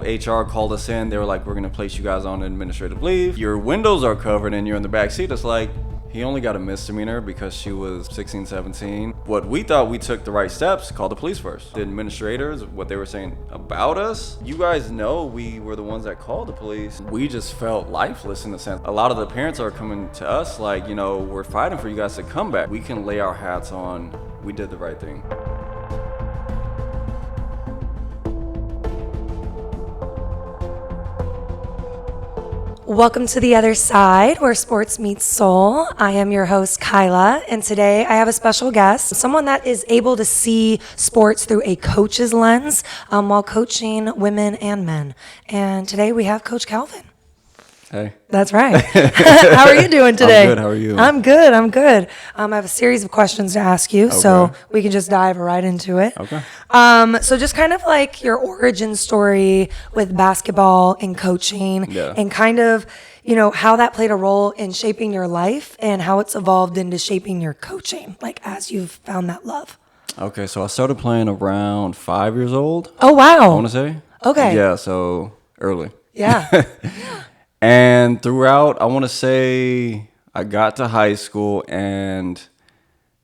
HR called us in. They were like, we're going to place you guys on administrative leave. Your windows are covered and you're in the back seat. It's like, he only got a misdemeanor because she was 16, 17. What we thought we took the right steps, called the police first. The administrators, what they were saying about us, you guys know we were the ones that called the police. We just felt lifeless in a sense. A lot of the parents are coming to us like, we're fighting for you guys to come back. We can lay our hats on, we did the right thing. Welcome to The Other Side, where sports meets soul. I am your host, Kyla, and today I have a special guest, someone that is able to see sports through a coach's lens while coaching women and men. And today we have Coach Calvin. Hey. That's right. How are you doing today? I'm good. How are you? I'm good. I have a series of questions to ask you, so we can just dive right into it. Okay. So just kind of like your origin story with basketball and coaching, and kind of, how that played a role in shaping your life and how it's evolved into shaping your coaching, like as you've found that love. Okay, so I started playing around 5 years old. Oh, wow. I want to say. Okay. Yeah, so early. Yeah. And throughout, I want to say I got to high school and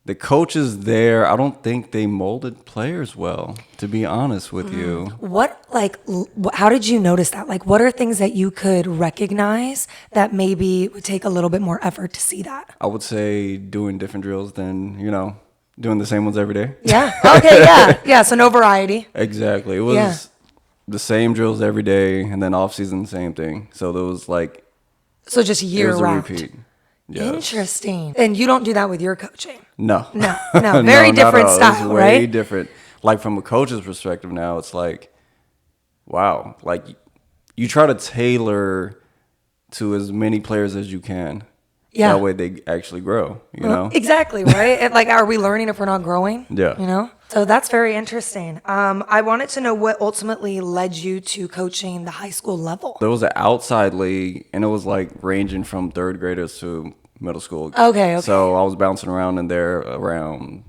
the coaches there, I don't think they molded players well, to be honest with you. How did you notice that? Like, what are things that you could recognize that maybe would take a little bit more effort to see that? I would say doing different drills than, doing the same ones every day. Yeah. Okay. Yeah. Yeah. So no variety. Exactly. It was the same drills every day, and then off season, same thing. So there was So just year round. It was a repeat. Yes. Interesting. And you don't do that with your coaching? No. Very different style, right? It's way different. Like from a coach's perspective now, it's like, wow. Like you try to tailor to as many players as you can. Yeah. That way they actually grow, know? Exactly, right? And are we learning if we're not growing? Yeah. So that's very interesting. I wanted to know what ultimately led you to coaching the high school level. There was an outside league, and it was ranging from third graders to middle school. Okay. So I was bouncing around in there around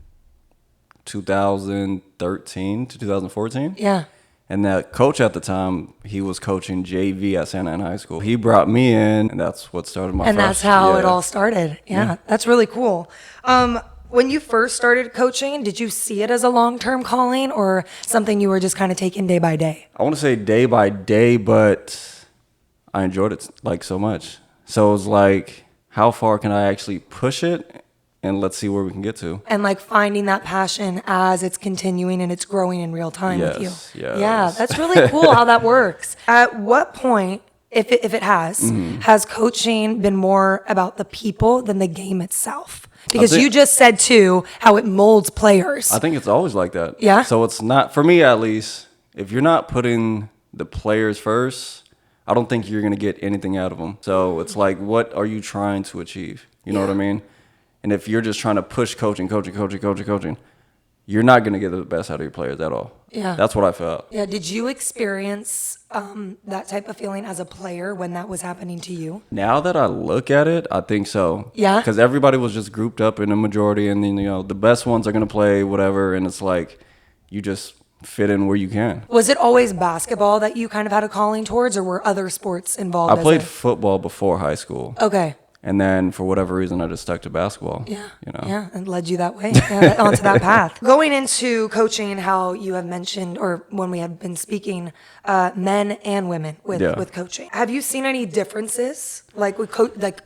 2013 to 2014. Yeah. And that coach at the time, he was coaching JV at Santa Ana High School. He brought me in, and that's what started my And that's how it all started. Yeah, that's really cool. When you first started coaching, did you see it as a long-term calling or something you were just kind of taking day by day? I want to say day by day, but I enjoyed it so much. So it was like, how far can I actually push it? And let's see where we can get to. And finding that passion as it's continuing and it's growing in real time with you. Yes. Yeah, that's really cool how that works. At what point, if it has coaching been more about the people than the game itself? Because you just said too, how it molds players. I think it's always like that. Yeah. So it's not, for me at least, if you're not putting the players first, I don't think you're going to get anything out of them. So it's like, what are you trying to achieve? You know what I mean? And if you're just trying to push coaching, you're not going to get the best out of your players at all. Yeah. That's what I felt. Yeah. Did you experience that type of feeling as a player when that was happening to you? Now that I look at it, I think so. Yeah. Because everybody was just grouped up in a majority, and then, the best ones are going to play whatever. And it's like, you just fit in where you can. Was it always basketball that you kind of had a calling towards, or were other sports involved? I played football before high school. Okay. And then for whatever reason, I just stuck to basketball. Yeah. Yeah, and led you that way, onto that path. Going into coaching, how you have mentioned, or when we have been speaking, men and women with coaching. Have you seen any differences,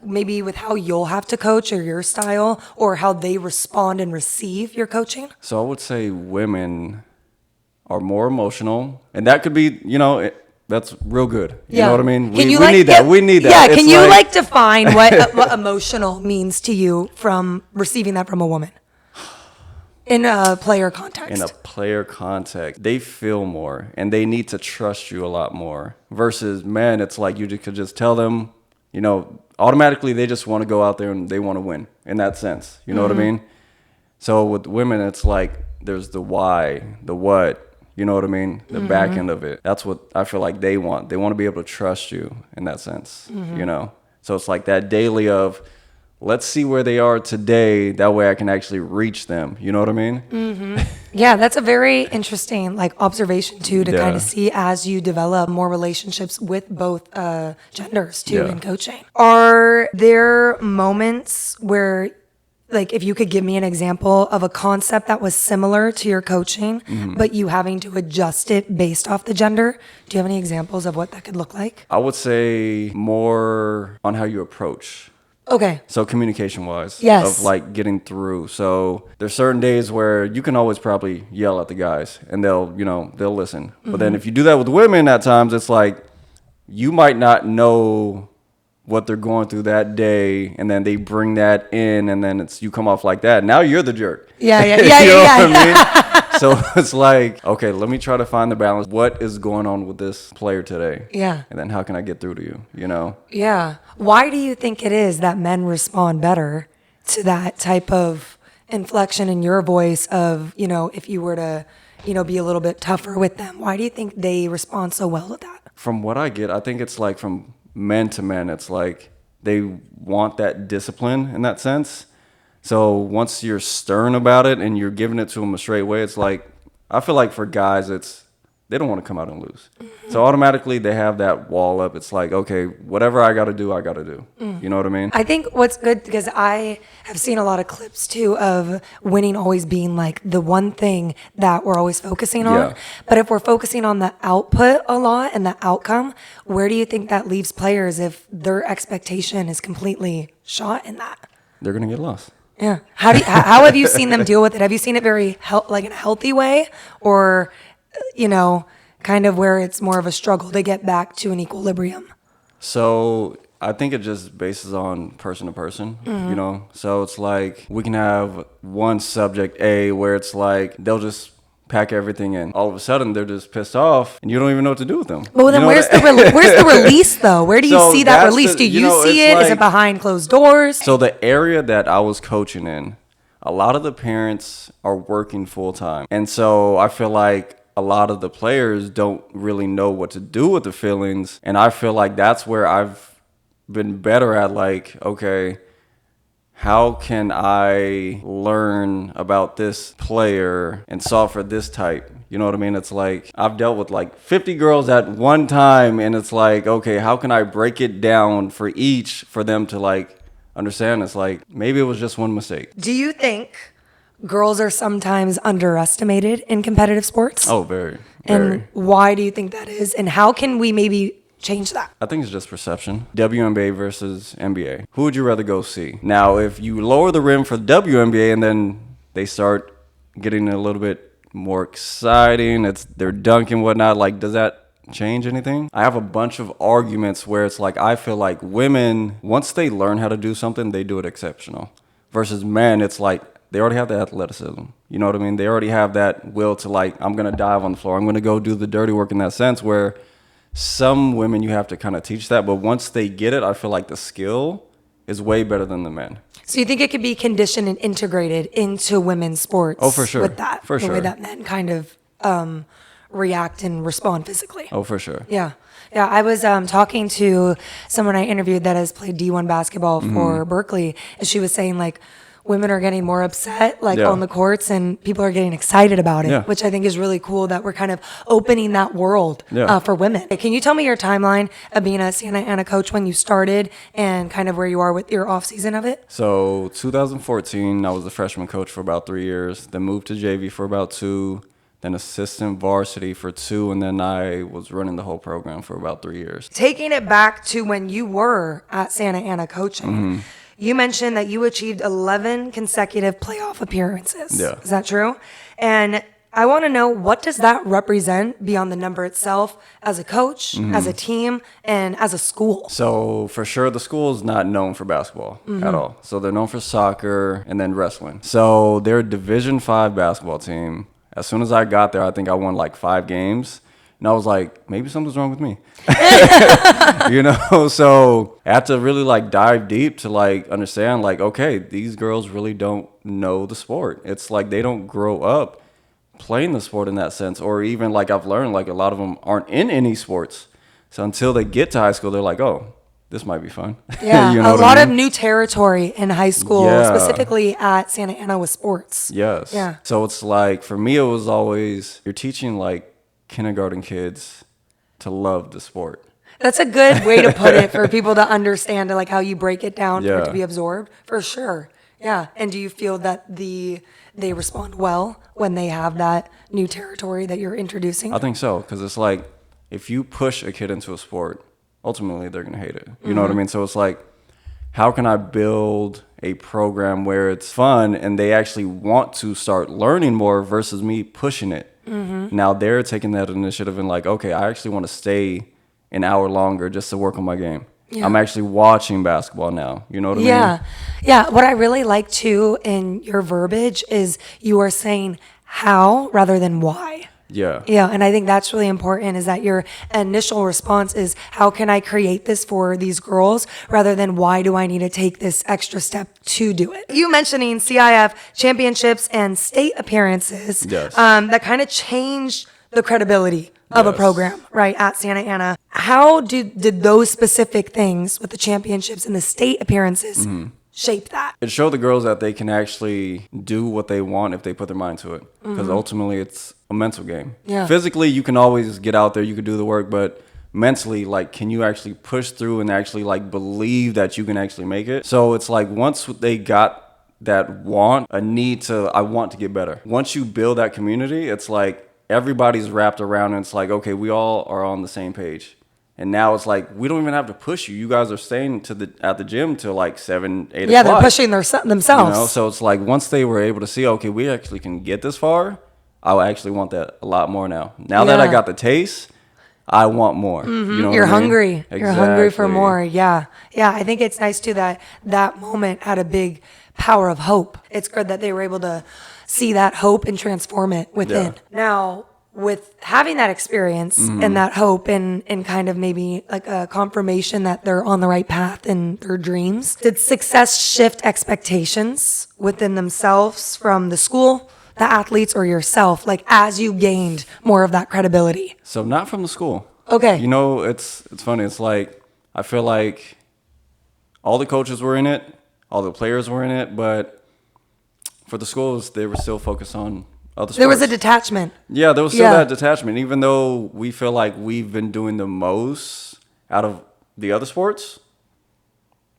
maybe with how you'll have to coach or your style, or how they respond and receive your coaching? So I would say women are more emotional, and that could be, that's real good. You know what I mean? We need that. We need that. Yeah. Can you define what emotional means to you from receiving that from a woman in a player context? In a player context, they feel more and they need to trust you a lot more. Versus men, it's like you could just tell them, automatically they just want to go out there and they want to win in that sense. You know what I mean? So with women, it's like there's the why, the what. You know what I mean? The back end of it. That's what I feel like they want. They want to be able to trust you in that sense, So it's like that daily of, let's see where they are today. That way I can actually reach them. You know what I mean? Yeah, that's a very interesting like observation too to Yeah. kind of see as you develop more relationships with both genders too Yeah. in coaching. Are there moments where like if you could give me an example of a concept that was similar to your coaching, but you having to adjust it based off the gender? Do you have any examples of what that could look like? I would say more on how you approach. Okay. So communication wise, Yes. of like getting through. So there's certain days where you can always probably yell at the guys and they'll listen. But then if you do that with women at times, it's like you might not know what they're going through that day, and then they bring that in, and then you come off like that. Now you're the jerk. Yeah, yeah, You yeah, know yeah, what yeah. I mean? So it's like, okay, let me try to find the balance. What is going on with this player today? Yeah. And then how can I get through to you? You know? Yeah. Why do you think it is that men respond better to that type of inflection in your voice of, if you were to, be a little bit tougher with them? Why do you think they respond so well to that? From what I get, I think it's like from men to men, it's like they want that discipline in that sense. So once you're stern about it and you're giving it to them a straight way, it's like, I feel like for guys, they don't want to come out and lose. So automatically they have that wall up. It's like, okay, whatever I got to do, I got to do. You know what I mean? I think what's good, because I have seen a lot of clips too of winning always being like the one thing that we're always focusing on. Yeah. But if we're focusing on the output a lot and the outcome, where do you think that leaves players if their expectation is completely shot in that? They're going to get lost. Yeah. How have you seen them deal with it? Have you seen it very like in a healthy way, or, kind of where it's more of a struggle to get back to an equilibrium? So I think it just bases on person to person, So it's like we can have one subject A where it's like they'll just pack everything in. All of a sudden they're just pissed off and you don't even know what to do with them. Well, then where's the release though? Where do you So see that that's release? Do you it's see it? Is like- it behind closed doors? So the area that I was coaching in, a lot of the parents are working full time. And so I feel like a lot of the players don't really know what to do with the feelings. And I feel like that's where I've been better at, like, okay, how can I learn about this player and solve for this type? You know what I mean? It's like I've dealt with like 50 girls at one time, and it's like, okay, how can I break it down for each for them to like understand? It's like maybe it was just one mistake. Do you think girls are sometimes underestimated in competitive sports? Oh, very. And why do you think that is? And how can we maybe change that? I think it's just perception. WNBA versus NBA. Who would you rather go see? Now, if you lower the rim for the WNBA and then they start getting a little bit more exciting, they're dunking and whatnot, like, does that change anything? I have a bunch of arguments where it's like I feel like women, once they learn how to do something, they do it exceptional. Versus men, it's like they already have the athleticism. You know what I mean? They already have that will to like, I'm going to dive on the floor. I'm going to go do the dirty work in that sense, where some women you have to kind of teach that. But once they get it, I feel like the skill is way better than the men. So you think it could be conditioned and integrated into women's sports? Oh, for sure. With that, For the way sure. that men kind of react and respond physically. Oh, for sure. Yeah. Yeah, I was talking to someone I interviewed that has played D1 basketball for Berkeley, and she was saying like women are getting more upset like Yeah. on the courts, and people are getting excited about it, Yeah. which I think is really cool that we're kind of opening that world Yeah. for women. Can you tell me your timeline of being a Santa Ana coach when you started and kind of where you are with your off season of it? So 2014, I was the freshman coach for about 3 years, then moved to JV for about 2, then assistant varsity for 2, and then I was running the whole program for about 3 years. Taking it back to when you were at Santa Ana coaching, you mentioned that you achieved 11 consecutive playoff appearances. Yeah. Is that true? And I want to know, what does that represent beyond the number itself as a coach, as a team, and as a school? So for sure, the school is not known for basketball at all. So they're known for soccer and then wrestling. So they're a Division 5 basketball team. As soon as I got there, I think I won like 5 games. And I was like, maybe something's wrong with me. So I had to really like dive deep to like understand like, okay, these girls really don't know the sport. It's like they don't grow up playing the sport in that sense. Or even like I've learned like a lot of them aren't in any sports. So until they get to high school, they're like, oh, this might be fun. Yeah, You know a lot I of mean? new territory in high school, specifically at Santa Ana with sports. Yes. Yeah. So it's like, for me, it was always, you're teaching like kindergarten kids to love the sport. That's a good way to put it for people to understand like how you break it down for it to Yeah. be absorbed, for sure. Yeah. And do you feel that they respond well when they have that new territory that you're introducing? I think so, because it's like, if you push a kid into a sport, ultimately they're going to hate it. You know what I mean? So it's like, how can I build a program where it's fun and they actually want to start learning more versus me pushing it? Now they're taking that initiative and like, okay, I actually want to stay an hour longer just to work on my game. Yeah. I'm actually watching basketball now. You know what I mean? Yeah. Yeah. What I really like too in your verbiage is you are saying how rather than why. Yeah. Yeah, and I think that's really important is that your initial response is how can I create this for these girls rather than why do I need to take this extra step to do it. You mentioning CIF championships and state appearances Yes. that kind of changed the credibility of a program, right, at Santa Ana. How did those specific things with the championships and the state appearances shape that? It showed the girls that they can actually do what they want if they put their mind to it. Because ultimately it's a mental game. Yeah. Physically, you can always get out there, you can do the work, but mentally, like, can you actually push through and actually like believe that you can actually make it? So it's like once they got that I want to get better. Once you build that community, it's like everybody's wrapped around and it's like, okay, we all are on the same page. And now it's like, we don't even have to push you. You guys are staying at the gym till like 7, 8 o'clock. Yeah, they're pushing themselves. You know, so it's like once they were able to see, okay, we actually can get this far, I actually want that a lot more now. Now that I got the taste, I want more. You know You're what I mean? hungry. Exactly. You're hungry for more. Yeah. Yeah. I think it's nice too that that moment had a big power of hope. It's good that they were able to see that hope and transform it within. Yeah. Now, with having that experience and that hope and kind of maybe like a confirmation that they're on the right path in their dreams, did success shift expectations within themselves from the school, the athletes, or yourself, like as you gained more of that credibility? So not from the school. Okay. You know, it's funny. It's like, I feel like all the coaches were in it, all the players were in it, but for the schools, they were still focused on other sports. There was a detachment. Yeah, there was still that detachment. Even though we feel like we've been doing the most out of the other sports,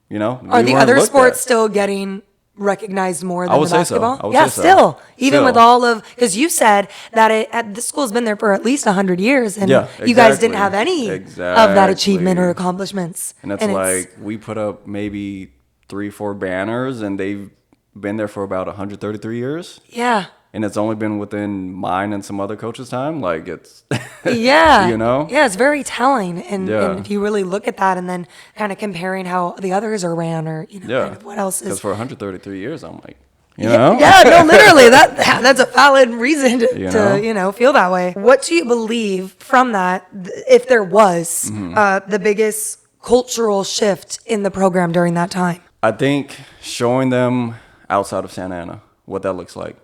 you know, Are the other sports still getting recognized more than would the say so. basketball? I would Yeah, say so. still. Even Still. with all of, because you said that the school's been there for at least 100 years, and Yeah, you guys didn't exactly. have any of that achievement or accomplishments. And it's like we put up maybe 3-4 banners, and they've been there for about 133 years. Yeah. And it's only been within mine and some other coaches' time. Like it's, Yeah. you know? Yeah, it's very telling. And Yeah. if you really look at that and then kind of comparing how the others are ran or, you know, Yeah. kind of what else Because is. for 133 years, I'm like, you know? Yeah, no, literally, that's a valid reason You know? to feel that way. What do you believe from that, if there was the biggest cultural shift in the program during that time? I think showing them outside of Santa Ana what that looks like.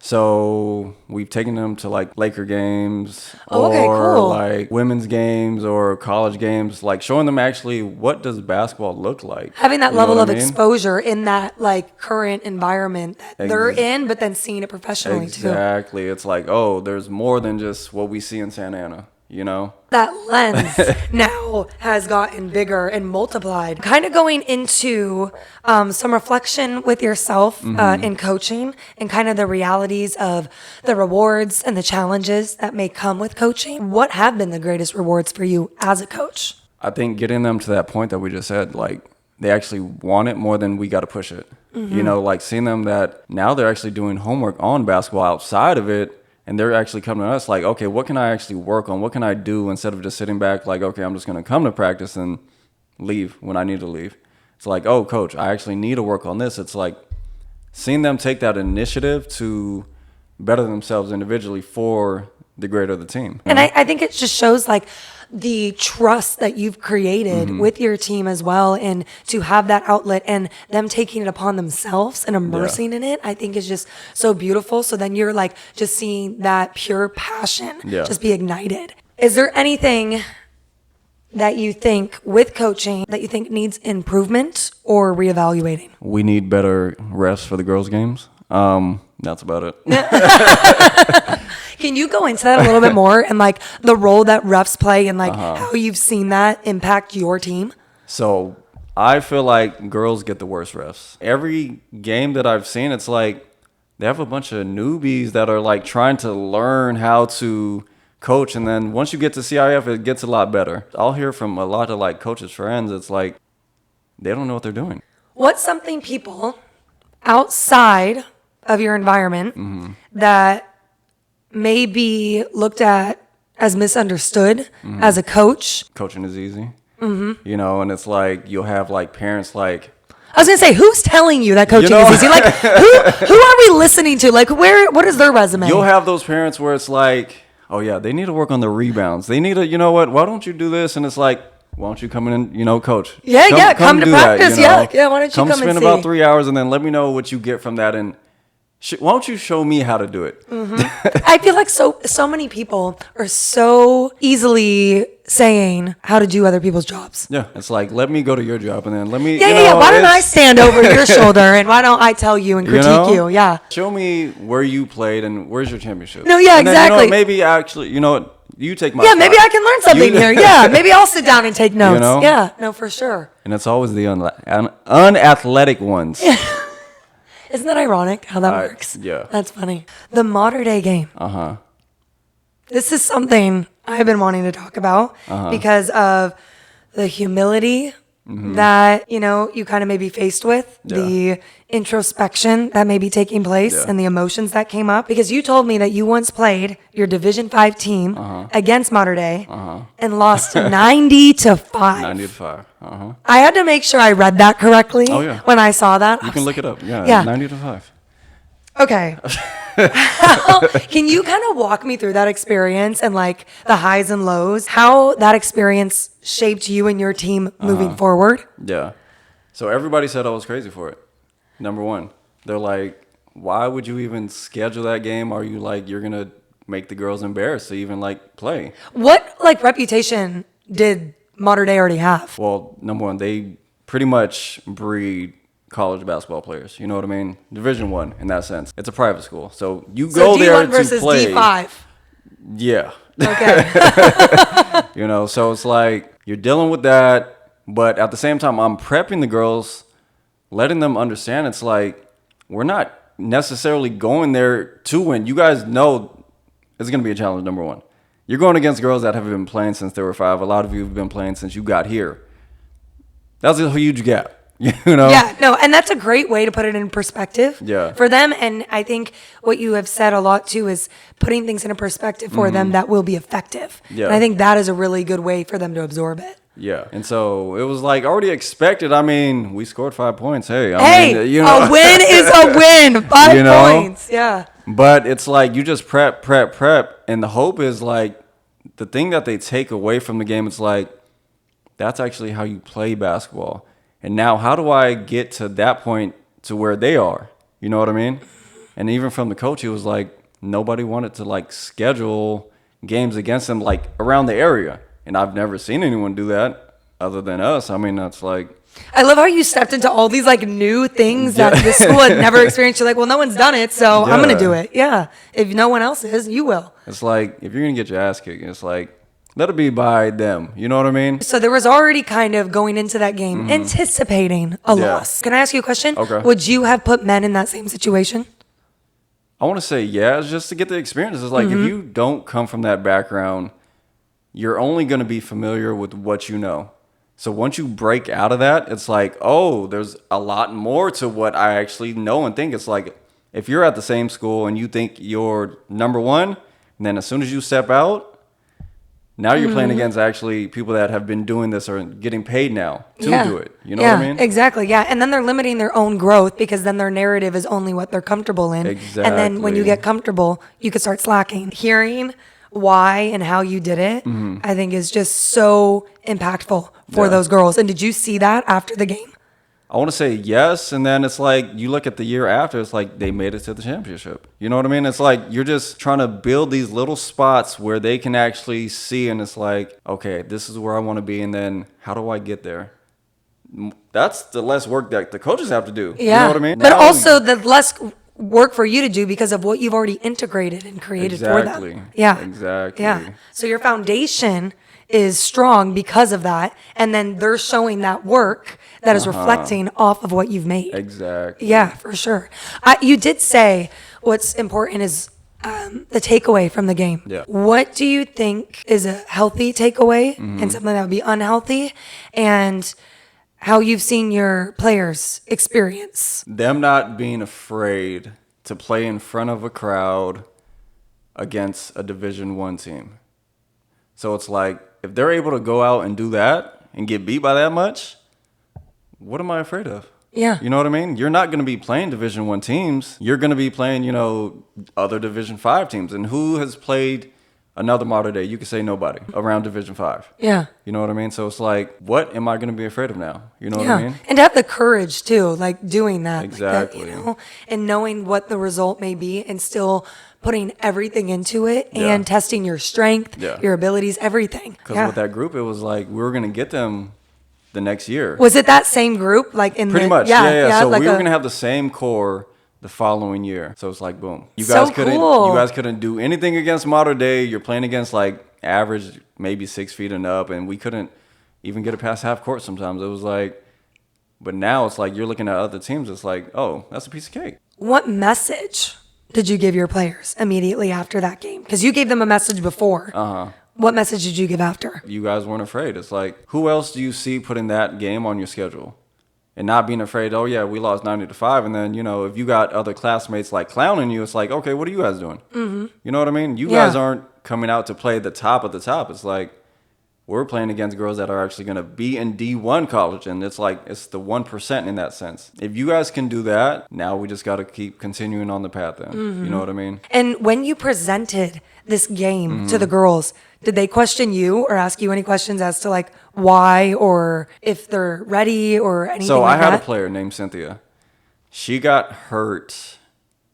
So we've taken them to like Laker games or like women's games or college games, like showing them actually what does basketball look like. Having that You level know of what I mean? exposure in that like current environment that they're in, but then seeing it professionally too. Exactly. It's like, oh, there's more than just what we see in Santa Ana, you know? That lens now has gotten bigger and multiplied. Kind of going into some reflection with yourself in coaching and kind of the realities of the rewards and the challenges that may come with coaching. What have been the greatest rewards for you as a coach? I think getting them to that point that we just said, like they actually want it more than we got to push it. You know, like seeing them that now they're actually doing homework on basketball outside of it. And they're actually coming to us like, okay, what can I actually work on? What can I do instead of just sitting back like, okay, I'm just going to come to practice and leave when I need to leave. It's like, oh, coach, I actually need to work on this. It's like seeing them take that initiative to better themselves individually for the greater the team. And I think it just shows like the trust that you've created with your team as well, and to have that outlet and them taking it upon themselves and immersing in it, I think is just so beautiful. So then you're like just seeing that pure passion just be ignited. Is there anything that you think with coaching that you think needs improvement or reevaluating? We need better refs for the girls' games. That's about it. Can you go into that a little bit more and like the role that refs play and like how you've seen that impact your team? So I feel like girls get the worst refs. Every game that I've seen, it's like they have a bunch of newbies that are like trying to learn how to coach, and then once you get to CIF, it gets a lot better. I'll hear from a lot of like coaches' friends, it's like they don't know what they're doing. What's something people outside of your environment that may be looked at as misunderstood as a coach? Coaching is easy. You know, and it's like you'll have like parents like, I was gonna say, who's telling you that coaching is easy? Like, who are we listening to? Like, what is their resume? You'll have those parents where it's like, oh yeah, they need to work on their rebounds. They need to, you know what? Why don't you do this? And it's like, why don't you come in, you know, coach? Yeah, come to do practice. That, yeah. Why don't you come and spend see? about 3 hours and then let me know what you get from that. And why don't you show me how to do it? I feel like so many people are so easily saying how to do other people's jobs. Yeah, it's like, let me go to your job and then let me. Yeah. Why don't I stand over your shoulder and why don't I tell you and critique you? Yeah. Show me where you played and where's your championship. No, yeah, and then, exactly. Maybe actually, you know what? You take my Yeah, spot. maybe I can learn something here. Yeah, maybe I'll sit down and take notes. You know? Yeah, no, for sure. And it's always the unathletic ones. Isn't that ironic how that works? Yeah. That's funny. The modern day game. This is something I've been wanting to talk about because of the humility that, you know, you kind of may be faced with, the introspection that may be taking place and the emotions that came up. Because you told me that you once played your Division 5 team against Mater Dei and lost 90 to 5. 90 to 5. I had to make sure I read that correctly when I saw that. You can look it up. Yeah, 90 to 5. Okay. Can you kind of walk me through that experience and like the highs and lows, how that experience shaped you and your team moving forward? Yeah. So everybody said I was crazy for it. Number one, they're like, why would you even schedule that game? Are you like, you're going to make the girls embarrassed to even like play? What like reputation did Mater Dei already have? Well, number one, they pretty much breed college basketball players. You know what I mean? Division 1 in that sense. It's a private school. So you go there D1 to versus play. D5. Yeah. Okay. You know, so it's like you're dealing with that, but at the same time I'm prepping the girls, letting them understand it's like we're not necessarily going there to win. You guys know it's going to be a challenge, number one. You're going against girls that have been playing since they were 5. A lot of you have been playing since you got here. That's a huge gap. You know? Yeah, no, and that's a great way to put it in perspective Yeah. for them. And I think what you have said a lot too is putting things in a perspective for them that will be effective. Yeah. And I think that is a really good way for them to absorb it. Yeah. And so it was like already expected. I mean, we scored 5 points. Hey, I mean, you know. A win is a win. 5 You know? points. Yeah. But it's like you just prep. And the hope is like the thing that they take away from the game, it's like that's actually how you play basketball. And now how do I get to that point to where they are? You know what I mean? And even from the coach, he was like, nobody wanted to like schedule games against them like around the area. And I've never seen anyone do that other than us. I mean, that's like. I love how you stepped into all these like new things that the school had never experienced. You're like, well, no one's done it, so I'm going to do it. Yeah. If no one else is, you will. It's like, if you're going to get your ass kicked, it's like, let it be by them. You know what I mean? So there was already kind of going into that game, anticipating a loss. Can I ask you a question? Okay. Would you have put men in that same situation? I want to say, yeah, it's just to get the experience. It's like, if you don't come from that background, you're only going to be familiar with what you know. So once you break out of that, it's like, oh, there's a lot more to what I actually know and think. It's like, if you're at the same school and you think you're number one, and then as soon as you step out, now you're playing against actually people that have been doing this or getting paid now to do it. You know what I mean? Exactly. Yeah. And then they're limiting their own growth because then their narrative is only what they're comfortable in. Exactly. And then when you get comfortable, you could start slacking. Hearing why and how you did it, I think is just so impactful for those girls. And did you see that after the game? I want to say yes, and then it's like you look at the year after, it's like they made it to the championship. You know what I mean? It's like you're just trying to build these little spots where they can actually see, and it's like, okay, this is where I want to be, and then how do I get there? That's the less work that the coaches have to do. Yeah. You know what I mean? But Now, also the less work for you to do because of what you've already integrated and created for them. Yeah. Exactly. Yeah. So your foundation is strong because of that. And then they're showing that work that is reflecting off of what you've made. Exactly. Yeah, for sure. You did say what's important is the takeaway from the game. Yeah. What do you think is a healthy takeaway and something that would be unhealthy? And how you've seen your players experience? Them not being afraid to play in front of a crowd against a Division I team. So it's like, if they're able to go out and do that and get beat by that much, what am I afraid of? Yeah. You know what I mean? You're not going to be playing Division I teams. You're going to be playing, other Division V teams. And who has played another modern day? You could say nobody around Division V. Yeah. You know what I mean? So it's like, what am I going to be afraid of now? You know what I mean? And to have the courage too, like doing that. Exactly. Like that, and knowing what the result may be and still putting everything into it and testing your strength, your abilities, everything. Because with that group, it was like, we were going to get them the next year. Was it that same group? Like in Pretty much. Yeah. So like we were going to have the same core the following year. So it's like, boom. You guys couldn't do anything against modern day. You're playing against like average, maybe 6 feet and up, and we couldn't even get it past half court sometimes. It was like, but now it's like you're looking at other teams. It's like, oh, that's a piece of cake. What message did you give your players immediately after that game? Because you gave them a message before. What message did you give after? You guys weren't afraid. It's like, who else do you see putting that game on your schedule? And not being afraid, oh yeah, we lost 90-5. And then, if you got other classmates like clowning you, it's like, okay, what are you guys doing? Mm-hmm. You know what I mean? You guys aren't coming out to play the top of the top. It's like, we're playing against girls that are actually going to be in D1 college. And it's like, it's the 1% in that sense. If you guys can do that, now we just got to keep continuing on the path then. You know what I mean? And when you presented this game to the girls, did they question you or ask you any questions as to like why or if they're ready or anything So like I had that? a player named Cynthia. She got hurt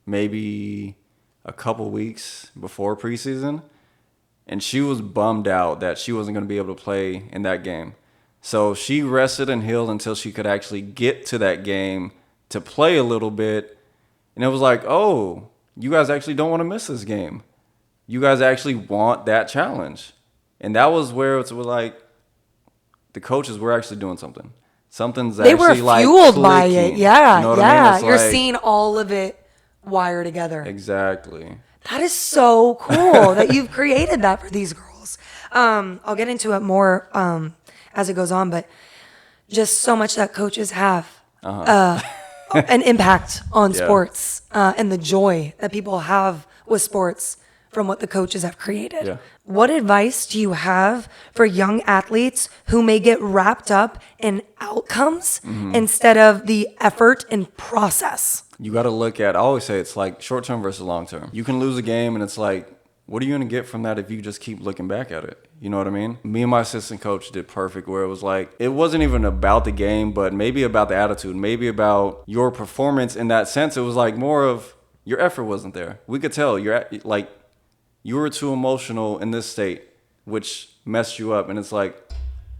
maybe a couple weeks before preseason, and she was bummed out that she wasn't going to be able to play in that game. So she rested and healed until she could actually get to that game to play a little bit. And it was like, oh, you guys actually don't want to miss this game. You guys actually want that challenge. And that was where it was like the coaches were actually doing something. Something's They actually were fueled like by it. Yeah. You know what I mean? It's You're like, seeing all of it wire together. Exactly. That is so cool that you've created that for these girls. I'll get into it more as it goes on, but just so much that coaches have an impact on sports and the joy that people have with sports from what the coaches have created. Yeah. What advice do you have for young athletes who may get wrapped up in outcomes instead of the effort and process? You got to look at, I always say it's like short term versus long term. You can lose a game and it's like, what are you going to get from that if you just keep looking back at it? You know what I mean? Me and my assistant coach did perfect where it was like, it wasn't even about the game, but maybe about the attitude, maybe about your performance in that sense. It was like more of your effort wasn't there. We could tell you were too emotional in this state, which messed you up. And it's like,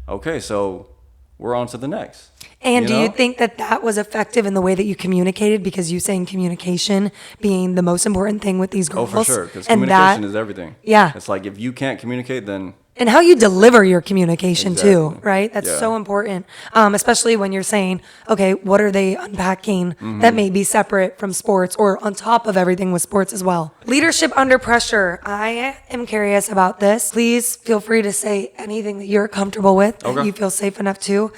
okay, so we're on to the next. And do you think that that was effective in the way that you communicated? Because you saying communication being the most important thing with these girls. Oh, for sure. Because communication is everything. Yeah. It's like if you can't communicate, then... And how you deliver your communication too, Exactly. right? That's so important, especially when you're saying, okay, what are they unpacking that may be separate from sports or on top of everything with sports as well? Leadership under pressure. I am curious about this. Please feel free to say anything that you're comfortable with, that you feel safe enough to.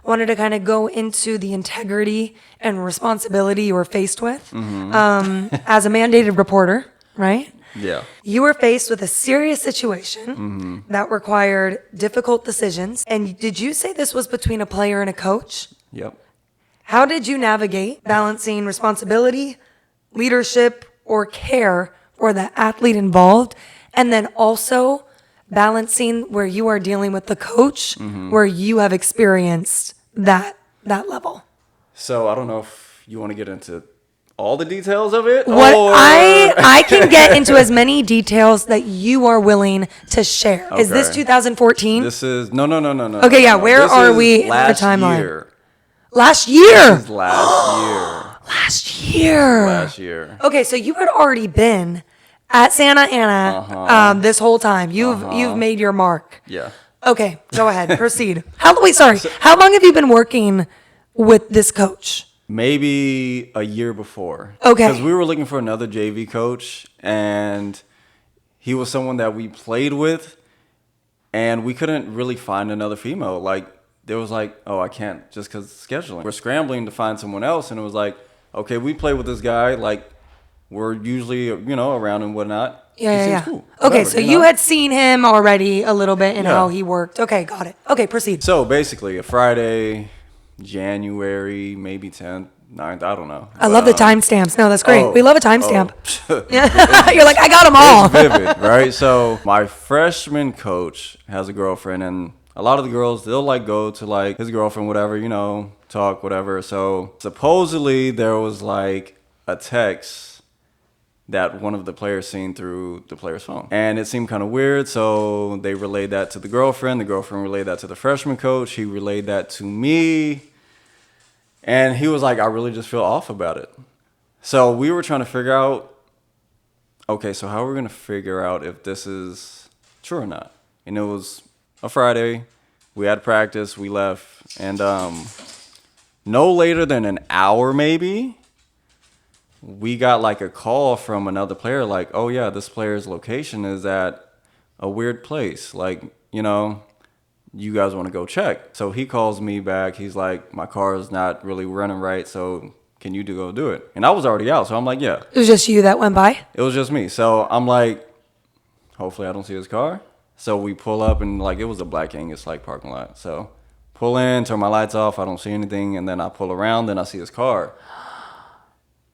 Wanted to kind of go into the integrity and responsibility you were faced with as a mandated reporter, right? Yeah. You were faced with a serious situation that required difficult decisions. And did you say this was between a player and a coach? Yep. How did you navigate balancing responsibility, leadership, or care for the athlete involved? And then also balancing where you are dealing with the coach, where you have experienced that level? So I don't know if you want to get into all the details of it. What or... I can get into as many details that you are willing to share. Okay. Is this 2014? This is no. Okay, yeah. No. Where This are is we in the last timeline? Year. Last year. This is last year. Last year. Last year. Okay, so you had already been at Santa Ana this whole time. You've made your mark. Yeah. Okay, go ahead. Proceed. How long have you been working with this coach? Maybe a year before. Okay. Because we were looking for another JV coach, and he was someone that we played with, and we couldn't really find another female. Like, there was like, oh, I can't just because scheduling. We're scrambling to find someone else, and it was like, okay, we play with this guy. Like, we're usually, around and whatnot. Yeah, He yeah. seems cool. Okay, Whatever, so you had seen him already a little bit and Yeah. how he worked. Okay, got it. Okay, proceed. So basically, a Friday, January, maybe 10th, 9th, I don't know. I love the timestamps. No, that's great. oh, We love a timestamp. oh. You're like, I got them all. It's vivid, right? So my freshman coach has a girlfriend, and a lot of the girls, they'll like go to like his girlfriend, whatever, talk, whatever. So supposedly there was like a text that one of the players seen through the player's phone. And it seemed kind of weird, so they relayed that to the girlfriend. The girlfriend relayed that to the freshman coach. He relayed that to me. And he was like, I really just feel off about it. So we were trying to figure out, okay, so how are we going to figure out if this is true or not? And it was a Friday. We had practice. We left. And no later than an hour maybe, we got like a call from another player like, oh yeah, this player's location is at a weird place. Like, you guys want to go check. So he calls me back. He's like, my car is not really running right. So can you go do it? And I was already out. So I'm like, yeah. It was just you that went by? It was just me. So I'm like, hopefully I don't see his car. So we pull up and like, it was a Black Angus like parking lot. So pull in, turn my lights off. I don't see anything. And then I pull around, then I see his car.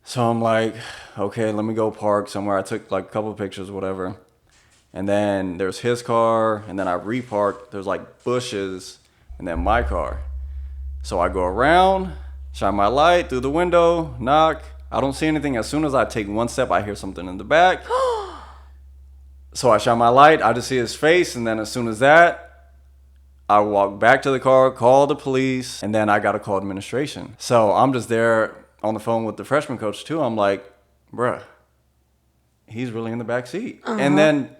So I'm like, okay, let me go park somewhere. I took like a couple of pictures, whatever. And then there's his car, and then I reparked. There's like bushes, and then my car. So I go around, shine my light through the window, knock. I don't see anything. As soon as I take one step, I hear something in the back. So I shine my light. I just see his face, and then as soon as that, I walk back to the car, call the police, and then I got to call administration. So I'm just there on the phone with the freshman coach too. I'm like, bruh, he's really in the back seat. And then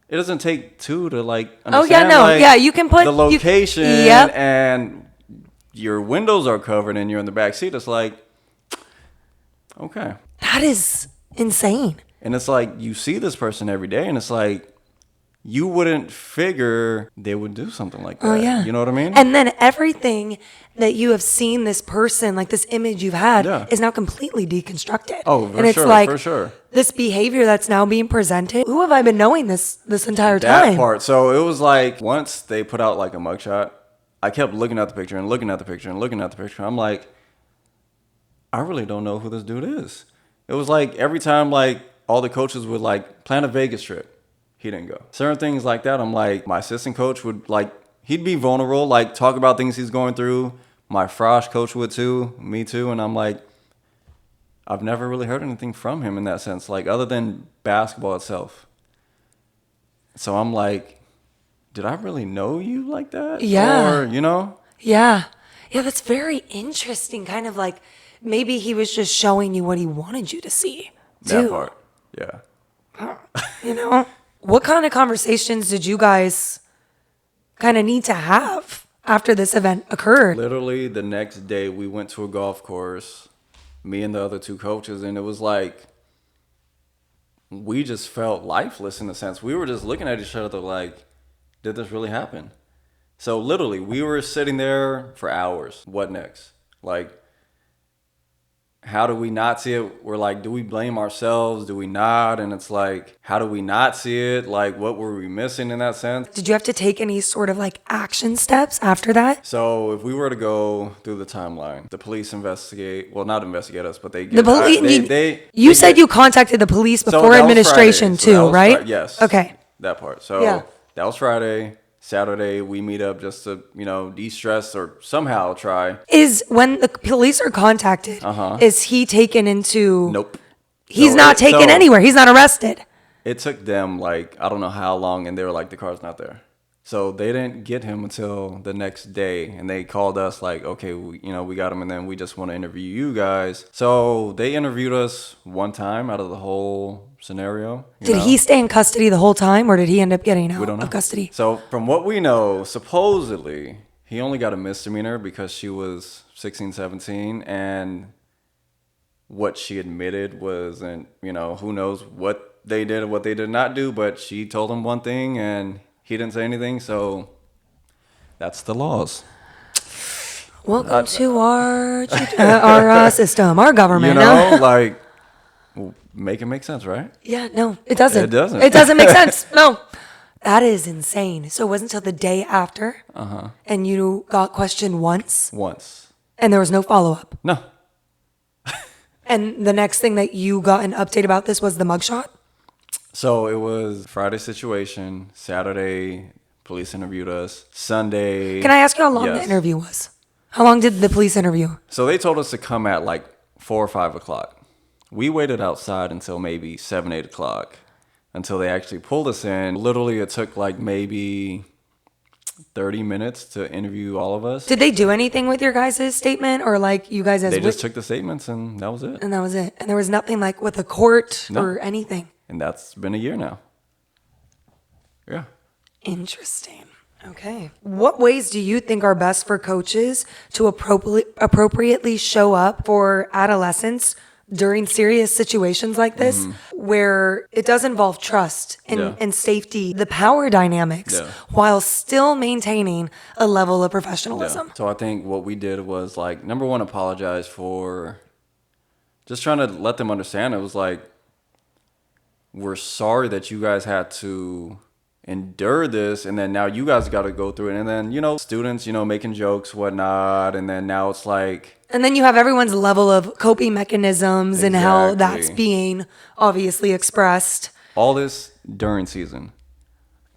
it doesn't take two to like understand. Oh yeah, no, like, yeah, you can put the location yep. and your windows are covered and you're in the back seat. It's like, okay. That is insane. And it's like, you see this person every day and it's like, you wouldn't figure they would do something like that. Oh, yeah. You know what I mean? And then everything that you have seen this person, like this image you've had, Yeah. is now completely deconstructed. Oh, for and it's sure, like, for sure. this behavior that's now being presented. Who have I been knowing this entire That time? part. So it was like, once they put out like a mugshot, I kept looking at the picture and looking at the picture and looking at the picture. I'm like, I really don't know who this dude is. It was like every time like all the coaches would like plan a Vegas trip. He didn't go. Certain things like that, I'm like, my assistant coach would like, he'd be vulnerable, like talk about things he's going through. My frosh coach would too, me too. And I'm like, I've never really heard anything from him in that sense, like other than basketball itself. So I'm like, did I really know you like that? Yeah. Or, Yeah. Yeah, that's very interesting. Kind of like maybe he was just showing you what he wanted you to see. Too. That part. Yeah. What kind of conversations did you guys kind of need to have after this event occurred? Literally the next day we went to a golf course, me and the other two coaches, and it was like, we just felt lifeless in a sense. We were just looking at each other like, did this really happen? So literally we were sitting there for hours. What next? Like, how do we not see it? We're like, do we blame ourselves? Do we not? And it's like, how do we not see it? Like, what were we missing in that sense? Did you have to take any sort of like action steps after that? So if we were to go through the timeline, the police investigate, well, not investigate us, but they get, The police. You they said get- you contacted the police So before that was administration Friday. So that too, was right? Yes. Okay. That part. So Yeah. that was Friday. Saturday, we meet up just to, de-stress or somehow try. Is when the police are contacted, is he taken into... Nope. He's not taken anywhere. He's not arrested. It took them I don't know how long, and they were like, the car's not there. So they didn't get him until the next day, and they called us okay, we got him, and then we just want to interview you guys. So they interviewed us one time out of the whole scenario. Did he stay in custody the whole time, or did he end up getting out of custody? So from what we know, supposedly he only got a misdemeanor because she was 16, 17, and what she admitted wasn't, who knows what they did or what they did not do, but she told him one thing and he didn't say anything, so that's the laws. Welcome to our system, our government. Make it make sense, right? Yeah, no, it doesn't. It doesn't. It doesn't make sense. No. That is insane. So it wasn't until the day after, and you got questioned once? Once. And there was no follow-up? No. And the next thing that you got an update about this was the mugshot? So it was Friday situation, Saturday, police interviewed us, Sunday. Can I ask you how long the interview was? How long did the police interview? So they told us to come at 4 or 5 o'clock. We waited outside until maybe 7, 8 o'clock until they actually pulled us in. Literally, it took maybe 30 minutes to interview all of us. Did they do anything with your guys' statement, or you guys as They just took the statements and that was it. And that was it. And there was nothing with a court or anything. And that's been a year now. Yeah. Interesting. Okay. What ways do you think are best for coaches to appropriately show up for adolescents during serious situations like this, where it does involve trust and safety, the power dynamics, while still maintaining a level of professionalism? So I think what we did was number one, apologize for just trying to let them understand. It was we're sorry that you guys had to endure this, and then now you guys got to go through it, and then students making jokes, whatnot, and then now it's and then you have everyone's level of coping mechanisms and how that's being obviously expressed. All this during season.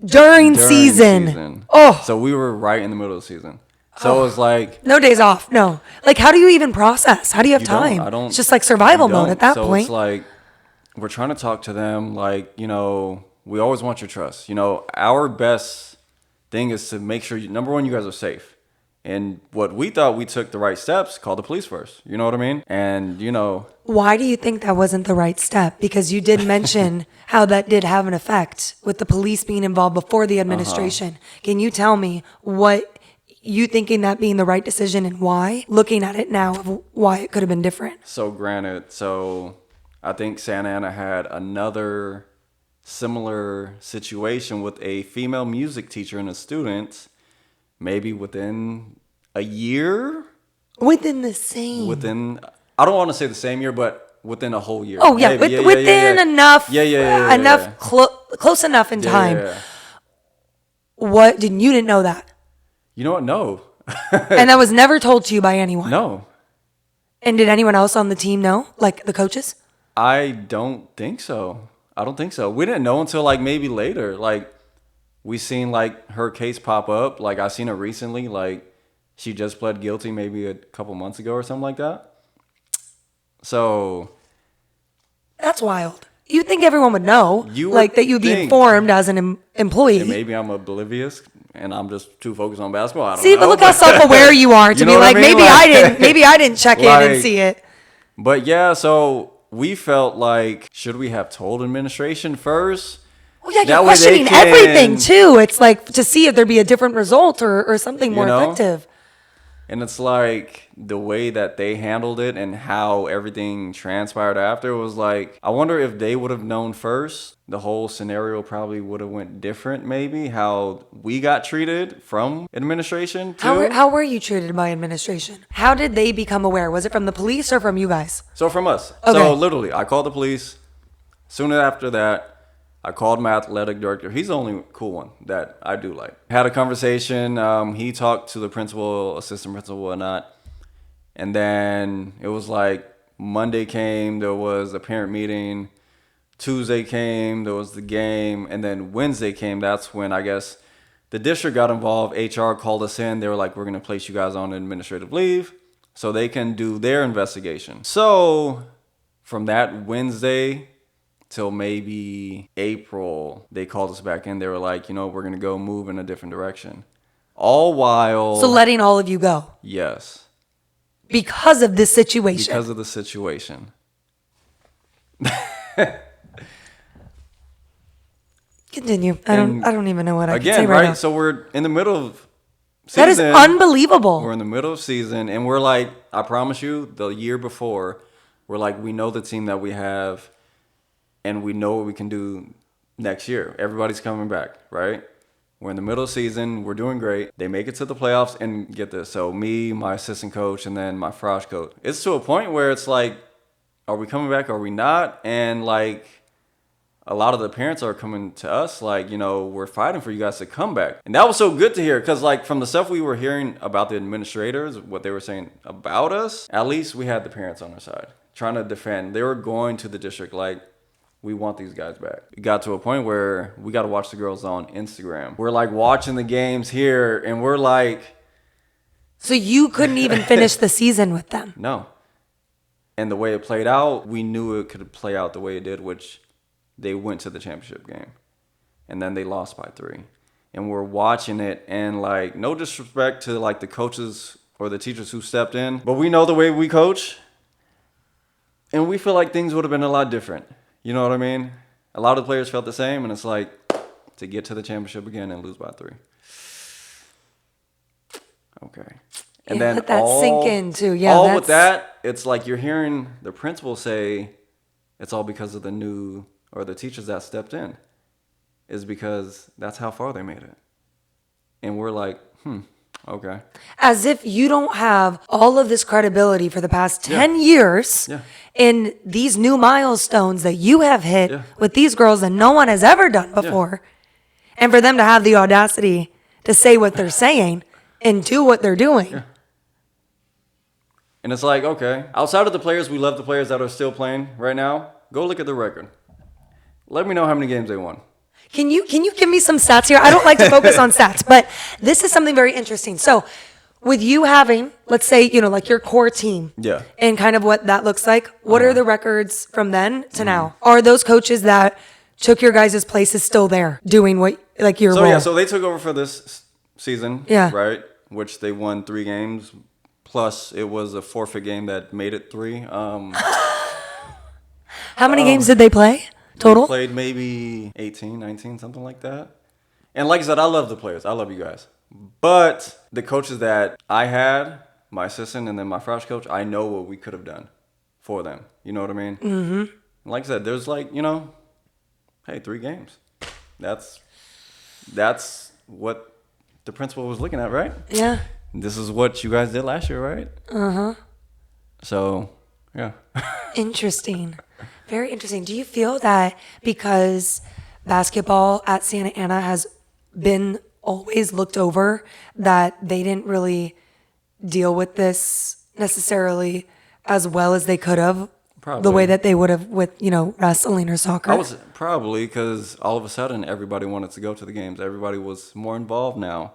During season. Oh, so we were right in the middle of the season. So it was no days off. No, how do you even process? How do you have time? It's just survival mode at that point. So it's we're trying to talk to them we always want your trust. Our best thing is to make sure, number one, you guys are safe. And what we thought we took the right steps, call the police first. You know what I mean? And, Why do you think that wasn't the right step? Because you did mention how that did have an effect with the police being involved before the administration. Can you tell me what you thinking that being the right decision and why? Looking at it now, of why it could have been different. So granted, I think Santa Ana had another similar situation with a female music teacher and a student, maybe within a year. Within the same. I don't want to say the same year, but within a whole year. Oh yeah, within enough. Enough close enough in time. Yeah. What you didn't know that? You know what? No. And that was never told to you by anyone. No. And did anyone else on the team know, the coaches? I don't think so. We didn't know until maybe later. We seen her case pop up. I seen her recently. She just pled guilty maybe a couple months ago or something like that. So that's wild. You think everyone would know, that you'd be informed as an employee. And maybe I'm oblivious and I'm just too focused on basketball. I don't know. See, but look how self-aware you are to be I mean? Maybe I didn't check in and see it. But yeah, so we felt should we have told administration first? Well, yeah, you're questioning everything too. It's to see if there'd be a different result or something more effective. And it's the way that they handled it and how everything transpired after was I wonder if they would have known first, the whole scenario probably would have went different, maybe how we got treated from administration too. How were you treated by administration? How did they become aware? Was it from the police or from you guys? So from us. Okay. So literally, I called the police. Soon after that, I called my athletic director. He's the only cool one that I do like. Had a conversation. He talked to the principal, assistant principal, whatnot. And then it was Monday came, there was a parent meeting. Tuesday came, there was the game. And then Wednesday came, that's when I guess The district got involved. HR called us in. They were like, we're going to place you guys on administrative leave so they can do their investigation. So from that Wednesday till maybe April, they called us back in. They were like, we're going to go move in a different direction. All while... So letting all of you go. Yes. Because of this situation. Because of the situation. Continue. I don't even know what I can say again, right now. So we're in the middle of season. That is unbelievable. We're in the middle of season, and we're like, I promise you, the year before, we're like, we know the team that we have, and we know what we can do next year. Everybody's coming back, right? We're in the middle of season. We're doing great. They make it to the playoffs, and get this. So me, my assistant coach, and then my frosh coach. It's to a point where it's like, are we coming back? Are we not? And like, a lot of the parents are coming to us like, we're fighting for you guys to come back. And that was so good to hear because like from the stuff we were hearing about the administrators, what they were saying about us, at least we had the parents on our side trying to defend. They were going to the district like, we want these guys back. It got to a point where we got to watch the girls on Instagram. We're like watching the games here and we're like... So you couldn't even finish the season with them? No. And the way it played out, we knew it could play out the way it did, which... They went to the championship game and then they lost by 3. And we're watching it and like, no disrespect to like the coaches or the teachers who stepped in, but we know the way we coach and we feel like things would have been a lot different. You know what I mean? A lot of the players felt the same and it's like to get to the championship again and lose by 3. Okay. And then let that sink in too. Yeah. With that, it's like you're hearing the principal say it's all because of the new... or the teachers that stepped in, is because that's how far they made it. And we're like, okay. As if you don't have all of this credibility for the past 10 years in these new milestones that you have hit with these girls that no one has ever done before. And for them to have the audacity to say what they're saying and do what they're doing. Yeah. And it's like, okay, outside of the players, we love the players that are still playing right now. Go look at the record. Let me know how many games they won. Can you give me some stats here? I don't like to focus on stats, but this is something very interesting. So with you having, let's say, like your core team and kind of what that looks like, what are the records from then to now? Are those coaches that took your guys' places still there doing what, like your role? So they took over for this season, right? Which they won 3 games, plus it was a forfeit game that made it 3. How many games did they play? Total? We played maybe 18, 19, something like that. And like I said, I love the players. I love you guys. But the coaches that I had, my assistant and then my frosh coach, I know what we could have done for them. You know what I mean? Mm-hmm. Like I said, there's like, hey, 3 games. That's what the principal was looking at, right? Yeah. This is what you guys did last year, right? Uh-huh. So, yeah. Interesting. Very interesting. Do you feel that because basketball at Santa Ana has been always looked over, that they didn't really deal with this necessarily as well as they could have? Probably. The way that they would have with, wrestling or soccer? I was probably because all of a sudden everybody wanted to go to the games. Everybody was more involved now.